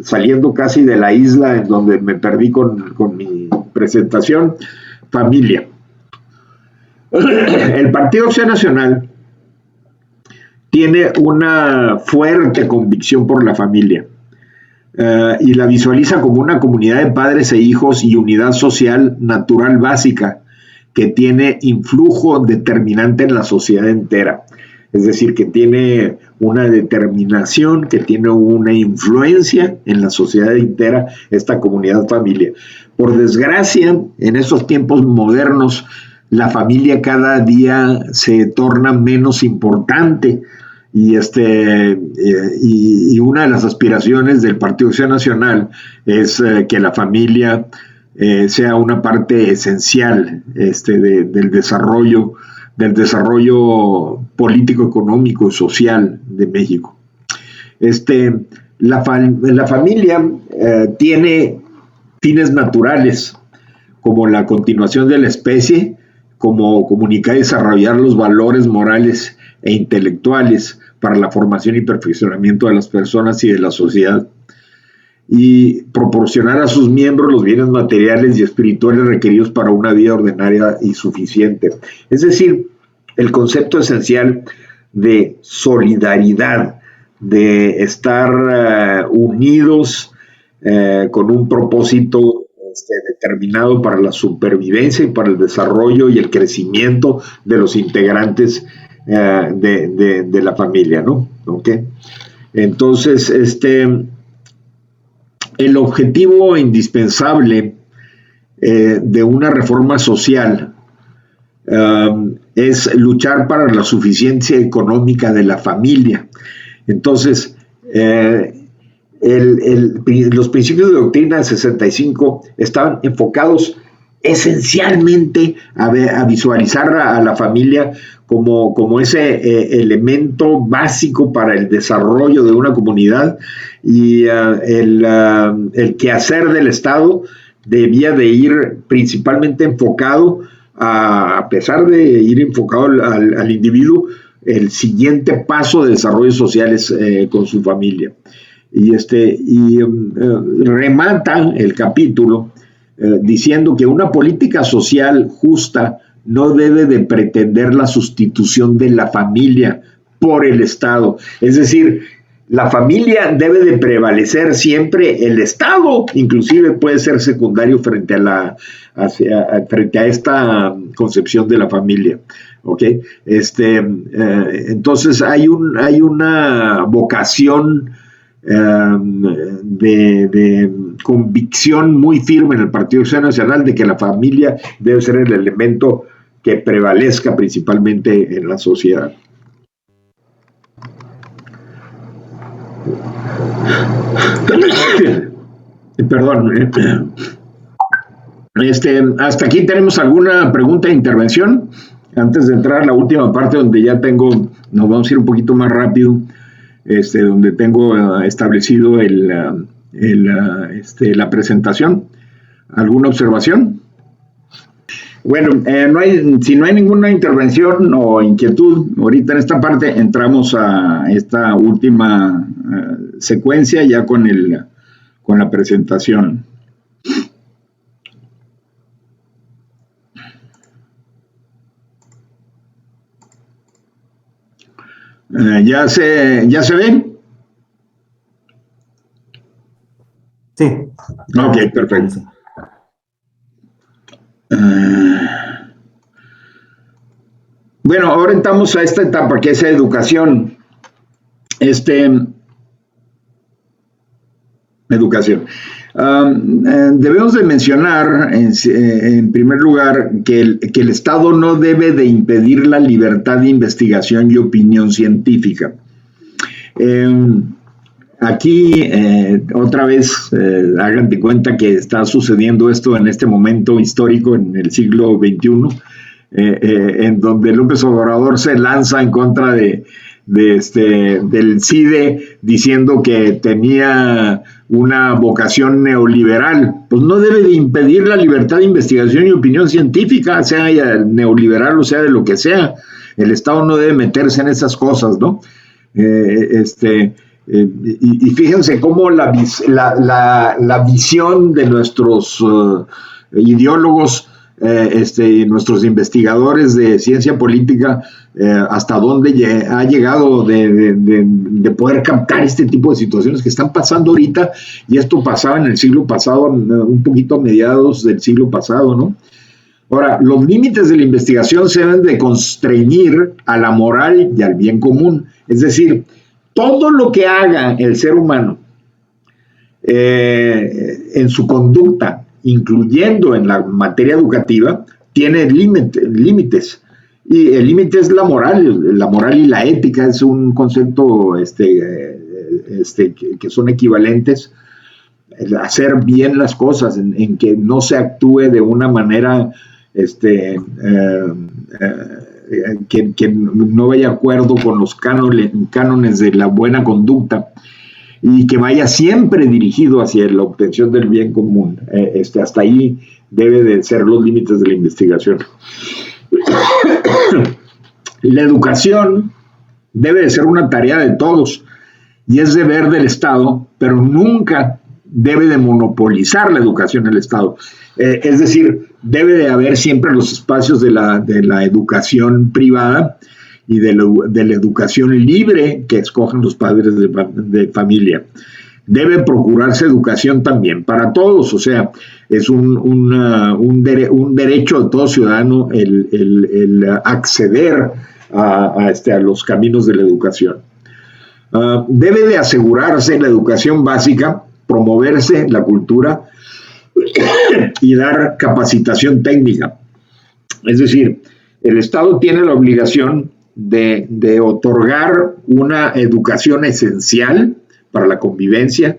saliendo casi de la isla en donde me perdí con mi presentación, familia. El Partido Acción Nacional tiene una fuerte convicción por la familia y la visualiza como una comunidad de padres e hijos y unidad social natural básica que tiene influjo determinante en la sociedad entera. Es decir, que tiene una determinación, que tiene una influencia en la sociedad entera, esta comunidad familia. Por desgracia, en estos tiempos modernos, la familia cada día se torna menos importante. Y una de las aspiraciones del Partido Acción Nacional es que la familia sea una parte esencial del desarrollo político, económico y social de México. La familia tiene fines naturales, como la continuación de la especie, como comunicar y desarrollar los valores morales e intelectuales para la formación y perfeccionamiento de las personas y de la sociedad, y proporcionar a sus miembros los bienes materiales y espirituales requeridos para una vida ordinaria y suficiente. Es decir, el concepto esencial de solidaridad, de estar unidos con un propósito determinado para la supervivencia y para el desarrollo y el crecimiento de los integrantes de la familia, ¿no? ¿Okay? Entonces, el objetivo indispensable de una reforma social es luchar para la suficiencia económica de la familia. Entonces, los principios de doctrina del 65 estaban enfocados esencialmente a visualizar a la familia como ese elemento básico para el desarrollo de una comunidad, y el quehacer del Estado debía de ir principalmente enfocado, a pesar de ir enfocado al individuo, el siguiente paso de desarrollos sociales con su familia. Y remata el capítulo diciendo que una política social justa no debe de pretender la sustitución de la familia por el Estado. Es decir, la familia debe de prevalecer siempre, el Estado inclusive puede ser secundario frente a esta concepción de la familia. ¿Okay? Entonces hay una vocación de convicción muy firme en el Partido Acción Nacional de que la familia debe ser el elemento que prevalezca principalmente en la sociedad. Perdón. Hasta aquí tenemos alguna pregunta de intervención. Antes de entrar a la última parte, donde ya nos vamos a ir un poquito más rápido, donde tengo establecido la presentación. ¿Alguna observación? Bueno, si no hay ninguna intervención o inquietud, ahorita en esta parte entramos a esta última secuencia ya con la presentación. ¿Ya se ve? Sí. Ok, perfecto. Bueno, ahora entramos a esta etapa que es educación. Educación. Debemos de mencionar, en primer lugar, que el Estado no debe de impedir la libertad de investigación y opinión científica. Aquí, otra vez, hagan de cuenta que está sucediendo esto en este momento histórico, en el siglo XXI, en donde López Obrador se lanza en contra del CIDE diciendo que tenía una vocación neoliberal. Pues no debe de impedir la libertad de investigación y opinión científica, sea neoliberal o sea de lo que sea. El Estado no debe meterse en esas cosas, ¿no? Y fíjense cómo la visión de nuestros ideólogos, nuestros investigadores de ciencia política, hasta dónde ha llegado de poder captar este tipo de situaciones que están pasando ahorita, y esto pasaba en el siglo pasado, un poquito a mediados del siglo pasado, ¿no? Ahora, los límites de la investigación se deben de constreñir a la moral y al bien común, es decir, todo lo que haga el ser humano en su conducta, incluyendo en la materia educativa, tiene límites. Y el límite es la moral y la ética es un concepto que son equivalentes. Hacer bien las cosas, en que no se actúe de una manera que no vaya de acuerdo con los cánones de la buena conducta, y que vaya siempre dirigido hacia la obtención del bien común. Hasta ahí debe de ser los límites de la investigación. La educación debe de ser una tarea de todos y es deber del Estado, pero nunca debe de monopolizar la educación el Estado. Es decir, debe de haber siempre los espacios de la educación privada y de la educación libre que escogen los padres de familia. Debe procurarse educación también para todos, o sea, es un derecho de todo ciudadano el acceder a los caminos de la educación. Debe de asegurarse la educación básica, promoverse la cultura y dar capacitación técnica. Es decir, el Estado tiene la obligación de otorgar una educación esencial para la convivencia,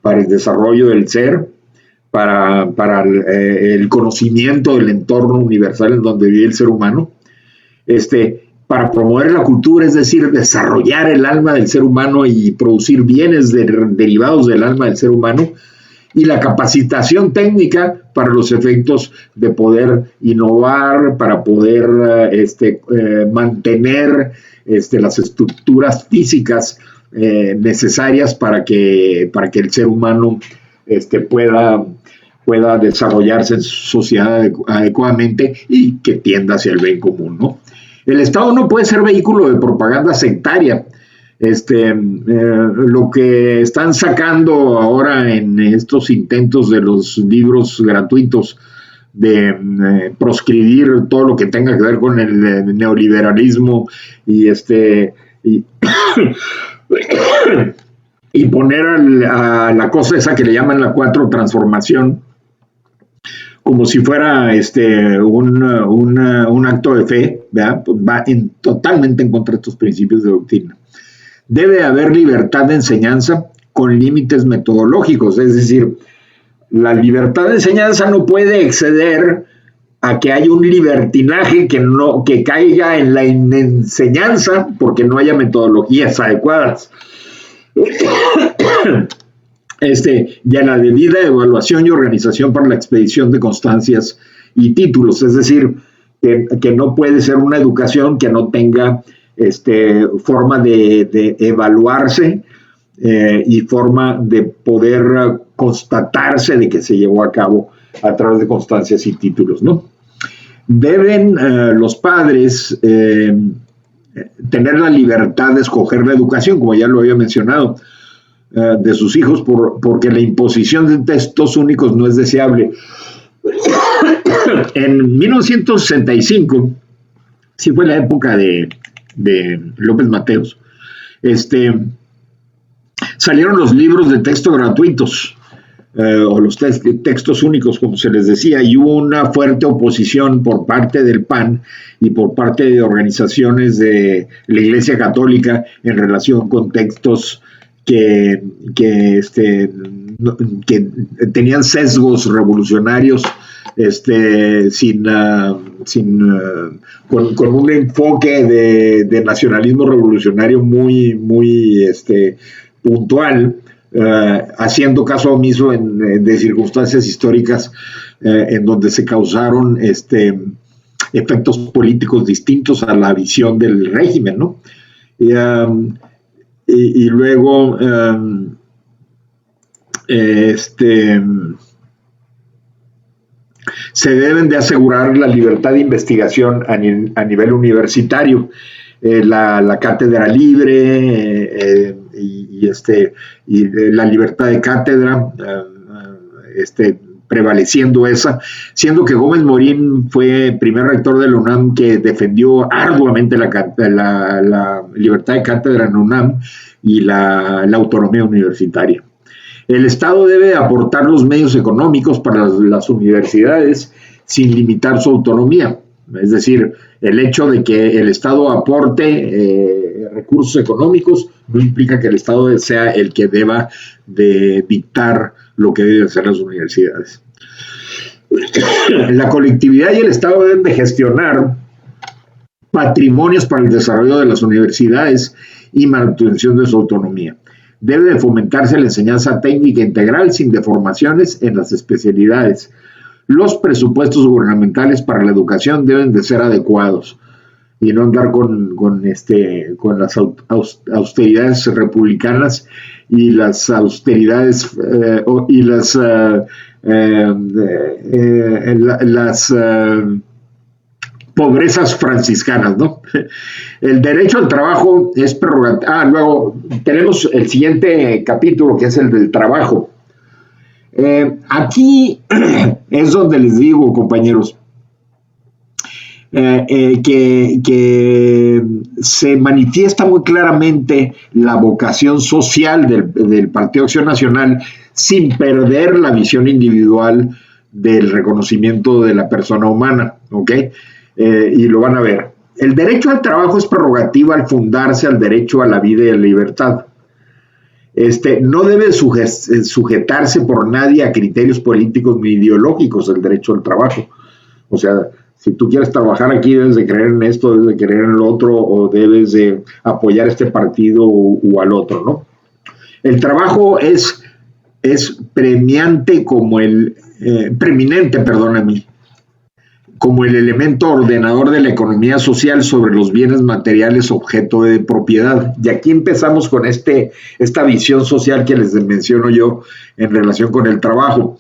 para el desarrollo del ser, para el conocimiento del entorno universal en donde vive el ser humano, para promover la cultura, es decir, desarrollar el alma del ser humano y producir bienes derivados del alma del ser humano, y la capacitación técnica para los efectos de poder innovar, para poder mantener las estructuras físicas necesarias para que el ser humano pueda desarrollarse en su sociedad adecuadamente y que tienda hacia el bien común, ¿no? El Estado no puede ser vehículo de propaganda sectaria. Lo que están sacando ahora en estos intentos de los libros gratuitos de proscribir todo lo que tenga que ver con el neoliberalismo y y poner a la cosa esa que le llaman la 4 transformación como si fuera un acto de fe, ¿verdad? Pues va totalmente en contra de estos principios de doctrina. Debe haber libertad de enseñanza con límites metodológicos, es decir, la libertad de enseñanza no puede exceder a que haya un libertinaje que caiga en la enseñanza porque no haya metodologías adecuadas. Y a la debida evaluación y organización para la expedición de constancias y títulos, es decir, que no puede ser una educación que no tenga forma de evaluarse y forma de poder constatarse de que se llevó a cabo a través de constancias y títulos, ¿no? Deben los padres tener la libertad de escoger la educación, como ya lo había mencionado, de sus hijos, porque la imposición de textos únicos no es deseable. En 1965, sí fue la época de López Mateos, salieron los libros de texto gratuitos, o los textos únicos, como se les decía, y hubo una fuerte oposición por parte del PAN y por parte de organizaciones de la Iglesia Católica en relación con textos que tenían sesgos revolucionarios, con un enfoque de nacionalismo revolucionario muy puntual, haciendo caso omiso de circunstancias históricas en donde se causaron efectos políticos distintos a la visión del régimen, ¿no? Y luego se deben de asegurar la libertad de investigación a nivel universitario, la cátedra libre y la libertad de cátedra, prevaleciendo esa, siendo que Gómez Morín fue primer rector de la UNAM que defendió arduamente la libertad de cátedra en UNAM y la autonomía universitaria. El Estado debe aportar los medios económicos para las universidades sin limitar su autonomía. Es decir, el hecho de que el Estado aporte recursos económicos no implica que el Estado sea el que deba de dictar lo que deben hacer las universidades. La colectividad y el Estado deben de gestionar patrimonios para el desarrollo de las universidades y manutención de su autonomía. Debe de fomentarse la enseñanza técnica integral sin deformaciones en las especialidades. Los presupuestos gubernamentales para la educación deben de ser adecuados y no andar con las austeridades republicanas y las austeridades y las pobrezas franciscanas, ¿no? El derecho al trabajo es prerrogativo. Luego tenemos el siguiente capítulo, que es el del trabajo. Aquí es donde les digo, compañeros, que se manifiesta muy claramente la vocación social del Partido Acción Nacional sin perder la visión individual del reconocimiento de la persona humana, ¿ok? Y lo van a ver. El derecho al trabajo es prerrogativa al fundarse al derecho a la vida y a la libertad. No debe sujetarse por nadie a criterios políticos ni ideológicos el derecho al trabajo. O sea, si tú quieres trabajar aquí, debes de creer en esto, debes de creer en lo otro, o debes de apoyar este partido o al otro, ¿no? El trabajo es preeminente como como el elemento ordenador de la economía social sobre los bienes materiales objeto de propiedad. Y aquí empezamos con esta visión social que les menciono yo en relación con el trabajo.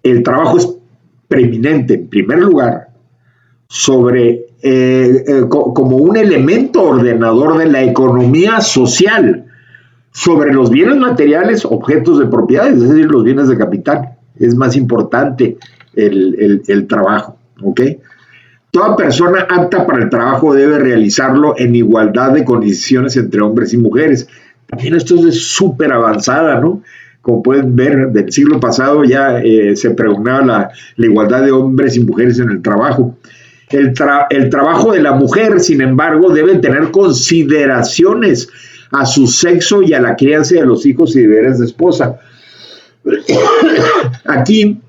El trabajo es preeminente, en primer lugar, como un elemento ordenador de la economía social sobre los bienes materiales objetos de propiedad, es decir, los bienes de capital. Es más importante el trabajo, ¿ok? Toda persona apta para el trabajo debe realizarlo en igualdad de condiciones entre hombres y mujeres. También esto es súper avanzada, ¿no? Como pueden ver, del siglo pasado ya se pregonaba la igualdad de hombres y mujeres en el trabajo. El trabajo de la mujer, sin embargo, debe tener consideraciones a su sexo y a la crianza de los hijos y deberes de esposa. Aquí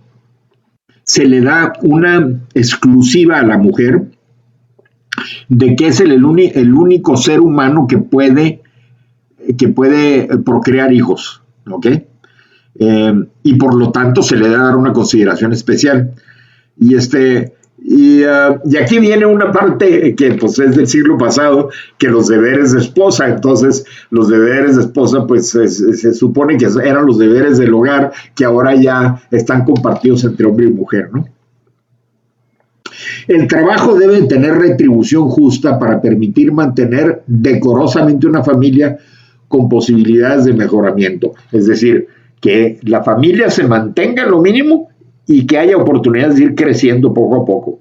se le da una exclusiva a la mujer de que es el único ser humano que puede procrear hijos, ¿ok? Y por lo tanto se le debe dar una consideración especial. Y aquí viene una parte que pues es del siglo pasado, que los deberes de esposa. Entonces los deberes de esposa pues se supone que eran los deberes del hogar, que ahora ya están compartidos entre hombre y mujer, ¿no? El trabajo debe tener retribución justa para permitir mantener decorosamente una familia con posibilidades de mejoramiento. Es decir, que la familia se mantenga en lo mínimo y que haya oportunidades de ir creciendo poco a poco.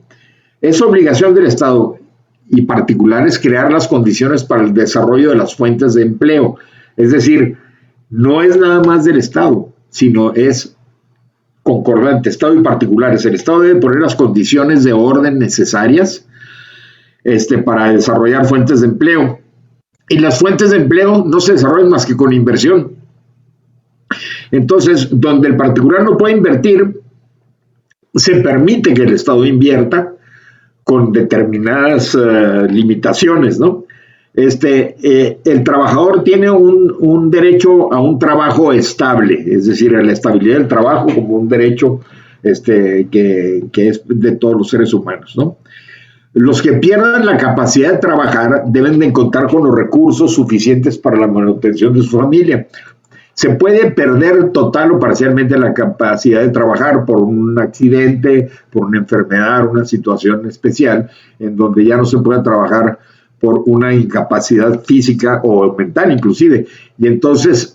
Es obligación del Estado y particulares crear las condiciones para el desarrollo de las fuentes de empleo. Es decir, no es nada más del Estado, sino es concordante, Estado y particulares. El Estado debe poner las condiciones de orden necesarias para desarrollar fuentes de empleo. Y las fuentes de empleo no se desarrollan más que con inversión. Entonces, donde el particular no puede invertir, se permite que el Estado invierta con determinadas limitaciones, ¿no? El trabajador tiene un derecho a un trabajo estable, es decir, a la estabilidad del trabajo como un derecho que es de todos los seres humanos, ¿no? Los que pierdan la capacidad de trabajar deben de contar con los recursos suficientes para la manutención de su familia. Se puede perder total o parcialmente la capacidad de trabajar por un accidente, por una enfermedad, una situación especial, en donde ya no se puede trabajar por una incapacidad física o mental inclusive. Y entonces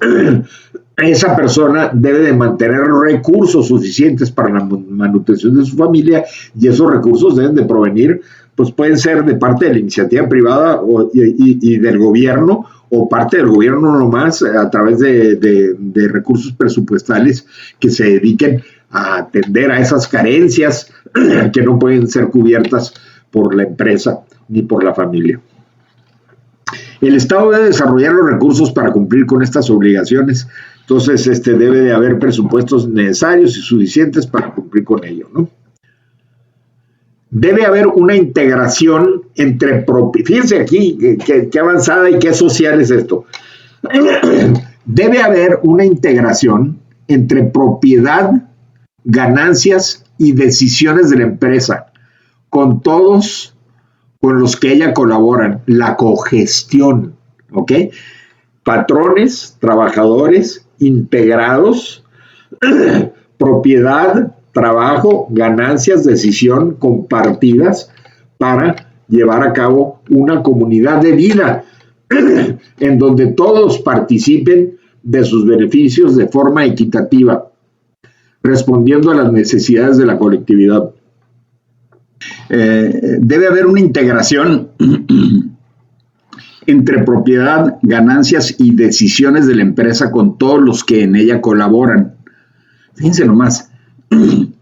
esa persona debe de mantener recursos suficientes para la manutención de su familia, y esos recursos deben de provenir, pues pueden ser de parte de la iniciativa privada y del gobierno, o parte del gobierno nomás a través de recursos presupuestales que se dediquen a atender a esas carencias que no pueden ser cubiertas por la empresa ni por la familia. El Estado debe desarrollar los recursos para cumplir con estas obligaciones. Entonces, debe de haber presupuestos necesarios y suficientes para cumplir con ello, ¿no? Debe haber una integración entre... Fíjense aquí qué avanzada y qué social es esto. Debe haber una integración entre propiedad, ganancias y decisiones de la empresa, con todos con los que ella colaboran, la cogestión, ¿ok? Patrones, trabajadores, integrados, propiedad, trabajo, ganancias, decisión compartidas para llevar a cabo una comunidad de vida en donde todos participen de sus beneficios de forma equitativa, respondiendo a las necesidades de la colectividad. Debe haber una integración entre propiedad, ganancias y decisiones de la empresa con todos los que en ella colaboran. Fíjense nomás,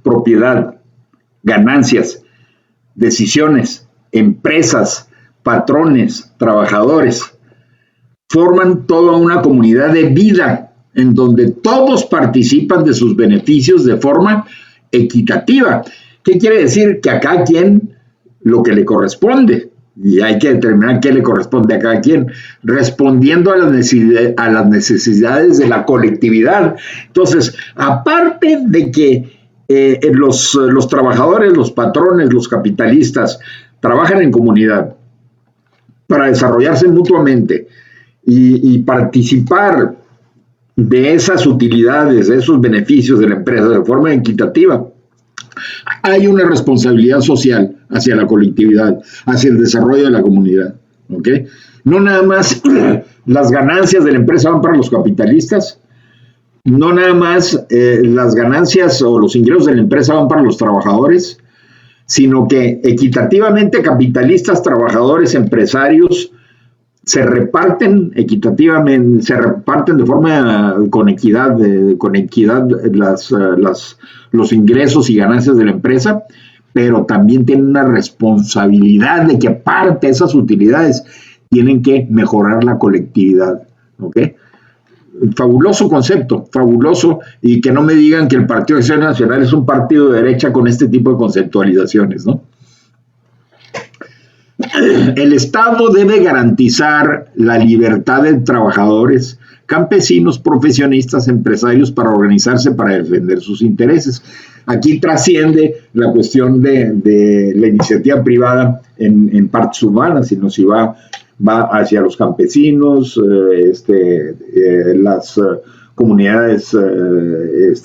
propiedad, ganancias, decisiones, empresas, patrones, trabajadores, forman toda una comunidad de vida en donde todos participan de sus beneficios de forma equitativa. ¿Qué quiere decir? Que a cada quien lo que le corresponde, y hay que determinar qué le corresponde a cada quien, respondiendo a las necesidades de la colectividad. Entonces, aparte de que los trabajadores, los patrones, los capitalistas trabajan en comunidad para desarrollarse mutuamente y participar de esas utilidades, de esos beneficios de la empresa de forma equitativa, hay una responsabilidad social hacia la colectividad, hacia el desarrollo de la comunidad, ¿ok? No nada más las ganancias de la empresa van para los capitalistas, no nada más las ganancias o los ingresos de la empresa van para los trabajadores, sino que equitativamente capitalistas, trabajadores, empresarios se reparten equitativamente, se reparten de forma con equidad los ingresos y ganancias de la empresa, pero también tienen una responsabilidad de que parte de esas utilidades tienen que mejorar la colectividad, ¿ok? Fabuloso concepto, fabuloso, y que no me digan que el Partido de Acción Nacional es un partido de derecha con este tipo de conceptualizaciones, ¿no? El Estado debe garantizar la libertad de trabajadores, campesinos, profesionistas, empresarios para organizarse para defender sus intereses. Aquí trasciende la cuestión de la iniciativa privada en partes humanas, sino si va hacia los campesinos, las comunidades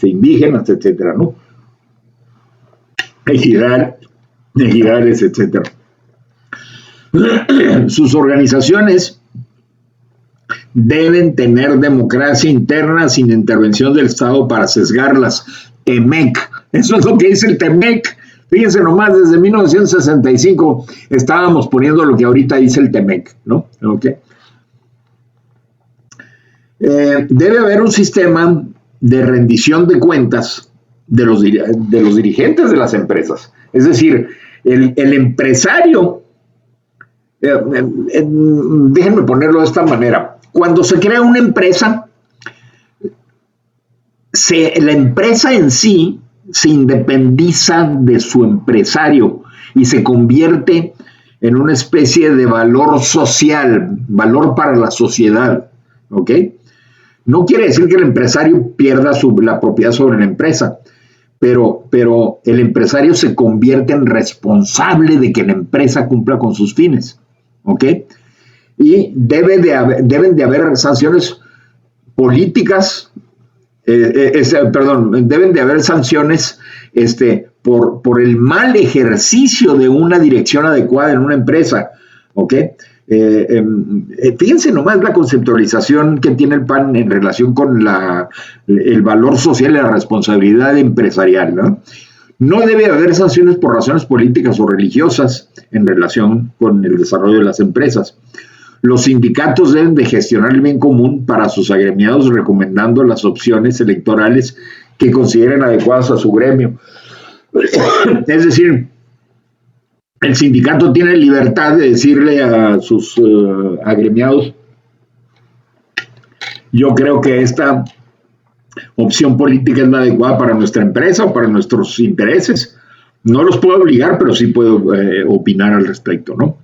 indígenas, etcétera, ¿no? Ejidales, etcétera. Sus organizaciones deben tener democracia interna sin intervención del Estado para sesgarlas. TEMEC, eso es lo que dice el TEMEC. Fíjense nomás, desde 1965 estábamos poniendo lo que ahorita dice el TEMEC, ¿no? Okay. Debe haber un sistema de rendición de cuentas de los dirigentes de las empresas. Es decir, el empresario, déjenme ponerlo de esta manera, cuando se crea una empresa, la empresa en sí se independiza de su empresario y se convierte en una especie de valor social, valor para la sociedad, ¿ok? No quiere decir que el empresario pierda la propiedad sobre la empresa, pero el empresario se convierte en responsable de que la empresa cumpla con sus fines, ¿ok? Y deben de haber sanciones políticas, deben de haber sanciones por el mal ejercicio de una dirección adecuada en una empresa, ¿ok? Fíjense nomás la conceptualización que tiene el PAN en relación con el valor social y la responsabilidad empresarial, ¿no? No debe haber sanciones por razones políticas o religiosas en relación con el desarrollo de las empresas. Los sindicatos deben de gestionar el bien común para sus agremiados, recomendando las opciones electorales que consideren adecuadas a su gremio. Es decir, el sindicato tiene libertad de decirle a sus agremiados: yo creo que esta opción política es la adecuada para nuestra empresa o para nuestros intereses. No los puedo obligar, pero sí puedo opinar al respecto, ¿no?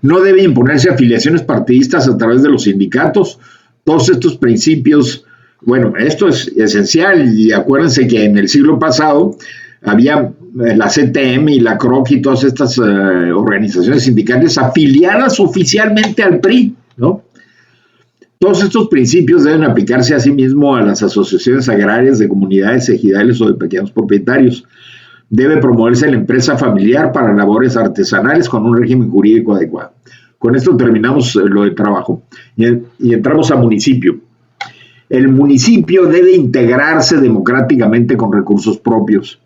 No debe imponerse afiliaciones partidistas a través de los sindicatos. Todos estos principios, bueno, esto es esencial, y acuérdense que en el siglo pasado había la CTM y la CROC y todas estas organizaciones sindicales afiliadas oficialmente al PRI, ¿no? Todos estos principios deben aplicarse asimismo a las asociaciones agrarias de comunidades ejidales o de pequeños propietarios. Debe promoverse la empresa familiar para labores artesanales con un régimen jurídico adecuado. Con esto terminamos lo de trabajo y entramos a municipio. El municipio debe integrarse democráticamente con recursos propios.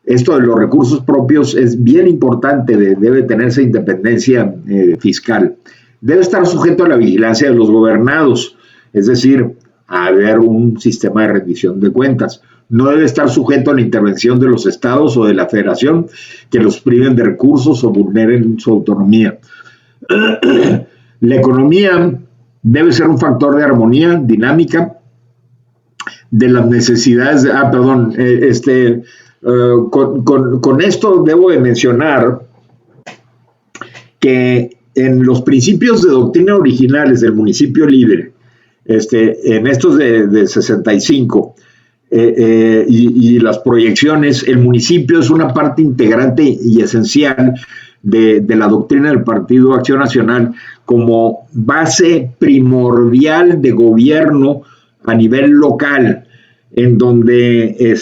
Esto de los recursos propios es bien importante, debe tenerse independencia fiscal. Debe estar sujeto a la vigilancia de los gobernados, es decir, a haber un sistema de rendición de cuentas. No debe estar sujeto a la intervención de los estados o de la federación que los priven de recursos o vulneren su autonomía. La economía debe ser un factor de armonía dinámica de las necesidades. Con esto debo de mencionar que en los principios de doctrina originales del municipio libre, en estos de 65, y las proyecciones, el municipio es una parte integrante y esencial de la doctrina del Partido Acción Nacional como base primordial de gobierno a nivel local, en donde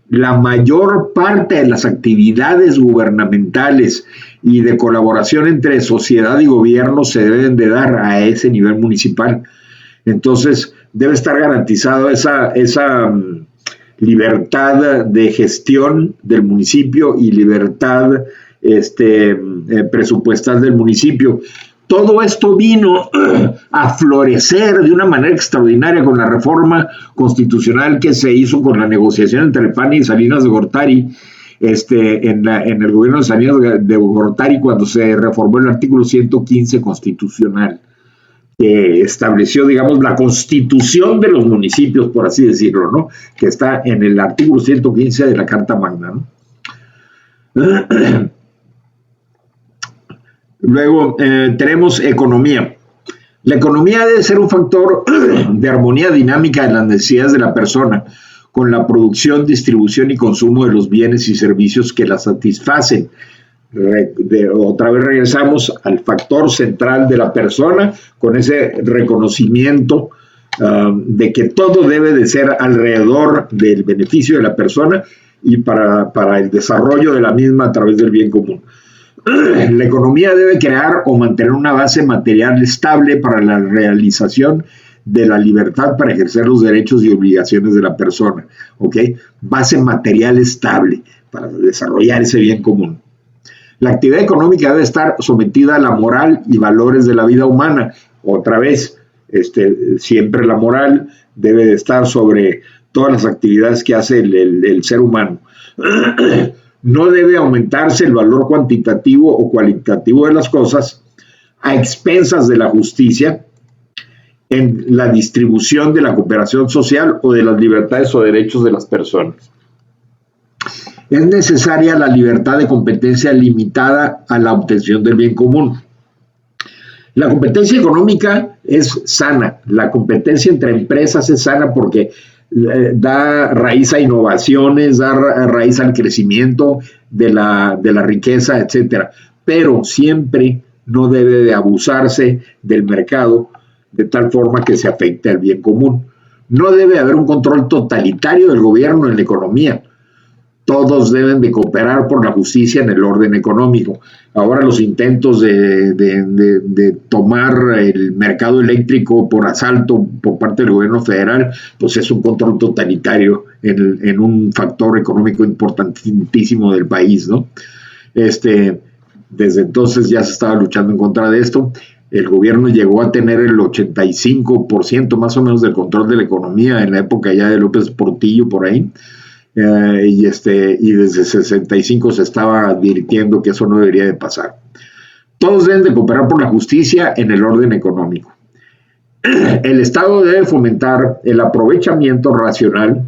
la mayor parte de las actividades gubernamentales y de colaboración entre sociedad y gobierno se deben de dar a ese nivel municipal. Entonces, debe estar garantizado esa libertad de gestión del municipio y libertad presupuestal del municipio. Todo esto vino a florecer de una manera extraordinaria con la reforma constitucional que se hizo con la negociación entre el PAN y Salinas de Gortari, en el gobierno de Salinas de Gortari, cuando se reformó el artículo 115 constitucional, que estableció, digamos, la constitución de los municipios, por así decirlo, ¿no? Que está en el artículo 115 de la Carta Magna, ¿no? Luego tenemos economía. La economía debe ser un factor de armonía dinámica de las necesidades de la persona, con la producción, distribución y consumo de los bienes y servicios que la satisfacen. Otra vez regresamos al factor central de la persona, con ese reconocimiento de que todo debe de ser alrededor del beneficio de la persona y para el desarrollo de la misma a través del bien común. La economía debe crear o mantener una base material estable para la realización de la libertad para ejercer los derechos y obligaciones de la persona, ¿ok? Base material estable para desarrollar ese bien común. La actividad económica debe estar sometida a la moral y valores de la vida humana. Otra vez, siempre la moral debe de estar sobre todas las actividades que hace el ser humano. No debe aumentarse el valor cuantitativo o cualitativo de las cosas a expensas de la justicia en la distribución de la cooperación social o de las libertades o derechos de las personas. Es necesaria la libertad de competencia limitada a la obtención del bien común. La competencia económica es sana, la competencia entre empresas es sana porque da raíz a innovaciones, da raíz al crecimiento de la riqueza, etcétera. Pero siempre no debe de abusarse del mercado de tal forma que se afecte al bien común. No debe haber un control totalitario del gobierno en la economía. Todos deben de cooperar por la justicia en el orden económico. Ahora los intentos de tomar el mercado eléctrico por asalto por parte del gobierno federal, pues es un control totalitario en un factor económico importantísimo del país, ¿no? Desde entonces ya se estaba luchando en contra de esto. El gobierno llegó a tener el 85% más o menos del control de la economía en la época ya de López Portillo, por ahí. Y desde 65 se estaba advirtiendo que eso no debería de pasar. Todos deben de cooperar por la justicia en el orden económico. El Estado debe fomentar el aprovechamiento racional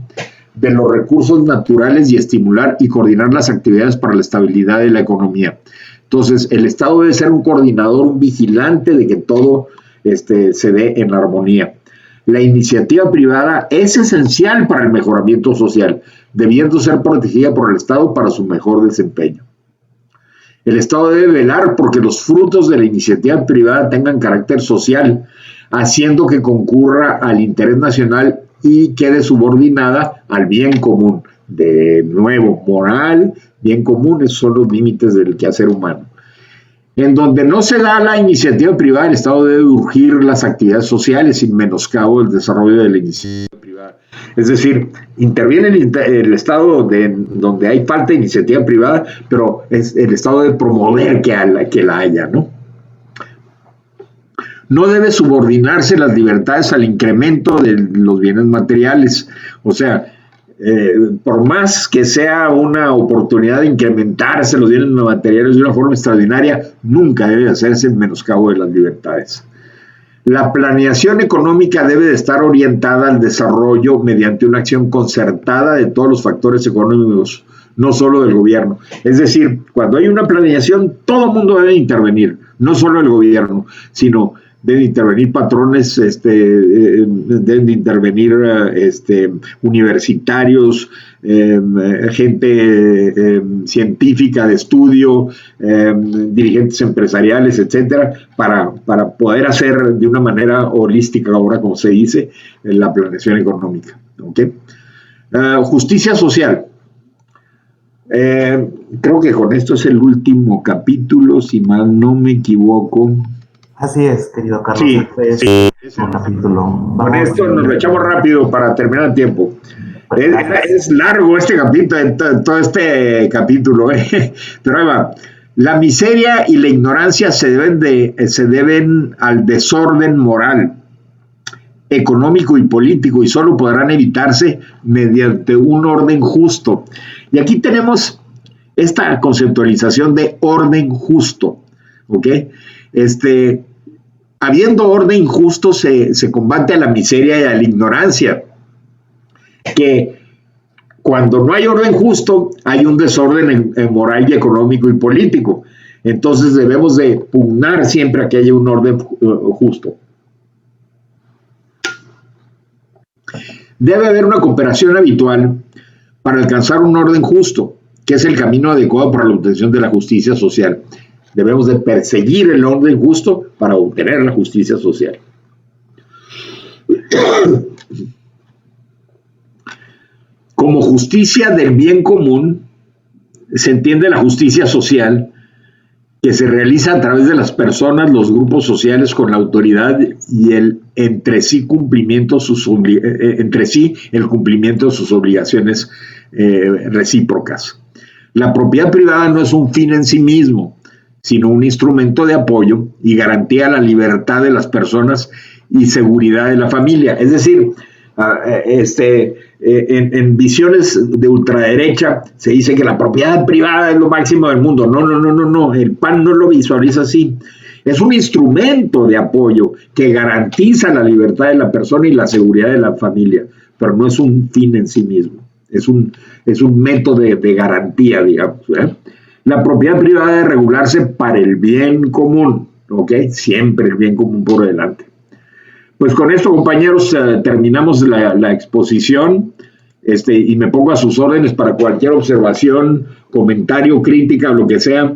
de los recursos naturales y estimular y coordinar las actividades para la estabilidad de la economía. Entonces, el Estado debe ser un coordinador, un vigilante de que todo se dé en armonía. La iniciativa privada es esencial para el mejoramiento social, debiendo ser protegida por el Estado para su mejor desempeño. El Estado debe velar porque los frutos de la iniciativa privada tengan carácter social, haciendo que concurra al interés nacional y quede subordinada al bien común. De nuevo, moral, bien común, esos son los límites del quehacer humano. En donde no se da la iniciativa privada, el Estado debe urgir las actividades sociales sin menoscabo del desarrollo de la iniciativa privada. Es decir, interviene el Estado donde hay falta de iniciativa privada, pero el Estado debe promover que la haya, ¿no? No debe subordinarse las libertades al incremento de los bienes materiales. O sea, por más que sea una oportunidad de incrementarse los bienes materiales de una forma extraordinaria, nunca debe hacerse en menoscabo de las libertades. La planeación económica debe de estar orientada al desarrollo mediante una acción concertada de todos los factores económicos, no solo del gobierno. Es decir, cuando hay una planeación, todo el mundo debe intervenir, no solo el gobierno, sino deben intervenir patrones, deben intervenir universitarios, gente científica de estudio, dirigentes empresariales, etcétera, para poder hacer de una manera holística, ahora como se dice, la planeación económica. ¿Okay? Justicia social. Creo que con esto es el último capítulo, si mal no me equivoco. Así es, querido Carlos. Sí, es un capítulo. Con esto nos lo echamos rápido para terminar el tiempo. Es largo este capítulo, todo este capítulo, pero ahí va. La miseria y la ignorancia se deben al desorden moral, económico y político, y solo podrán evitarse mediante un orden justo. Y aquí tenemos esta conceptualización de orden justo, ¿ok? Habiendo orden justo se combate a la miseria y a la ignorancia, que cuando no hay orden justo hay un desorden en moral y económico y político. Entonces debemos de pugnar siempre a que haya un orden justo. Debe haber una cooperación habitual para alcanzar un orden justo, que es el camino adecuado para la obtención de la justicia social. Debemos de perseguir el orden justo para obtener la justicia social. Como justicia del bien común, se entiende la justicia social que se realiza a través de las personas, los grupos sociales con la autoridad y el cumplimiento de sus obligaciones recíprocas. La propiedad privada no es un fin en sí mismo, sino un instrumento de apoyo y garantía a la libertad de las personas y seguridad de la familia. Es decir, En visiones de ultraderecha se dice que la propiedad privada es lo máximo del mundo. No, el PAN no lo visualiza así. Es un instrumento de apoyo que garantiza la libertad de la persona y la seguridad de la familia, pero no es un fin en sí mismo. Es un método de garantía, digamos. La propiedad privada debe regularse para el bien común, ¿ok? Siempre el bien común por delante. Pues con esto, compañeros, terminamos la exposición, y me pongo a sus órdenes para cualquier observación, comentario, crítica, lo que sea.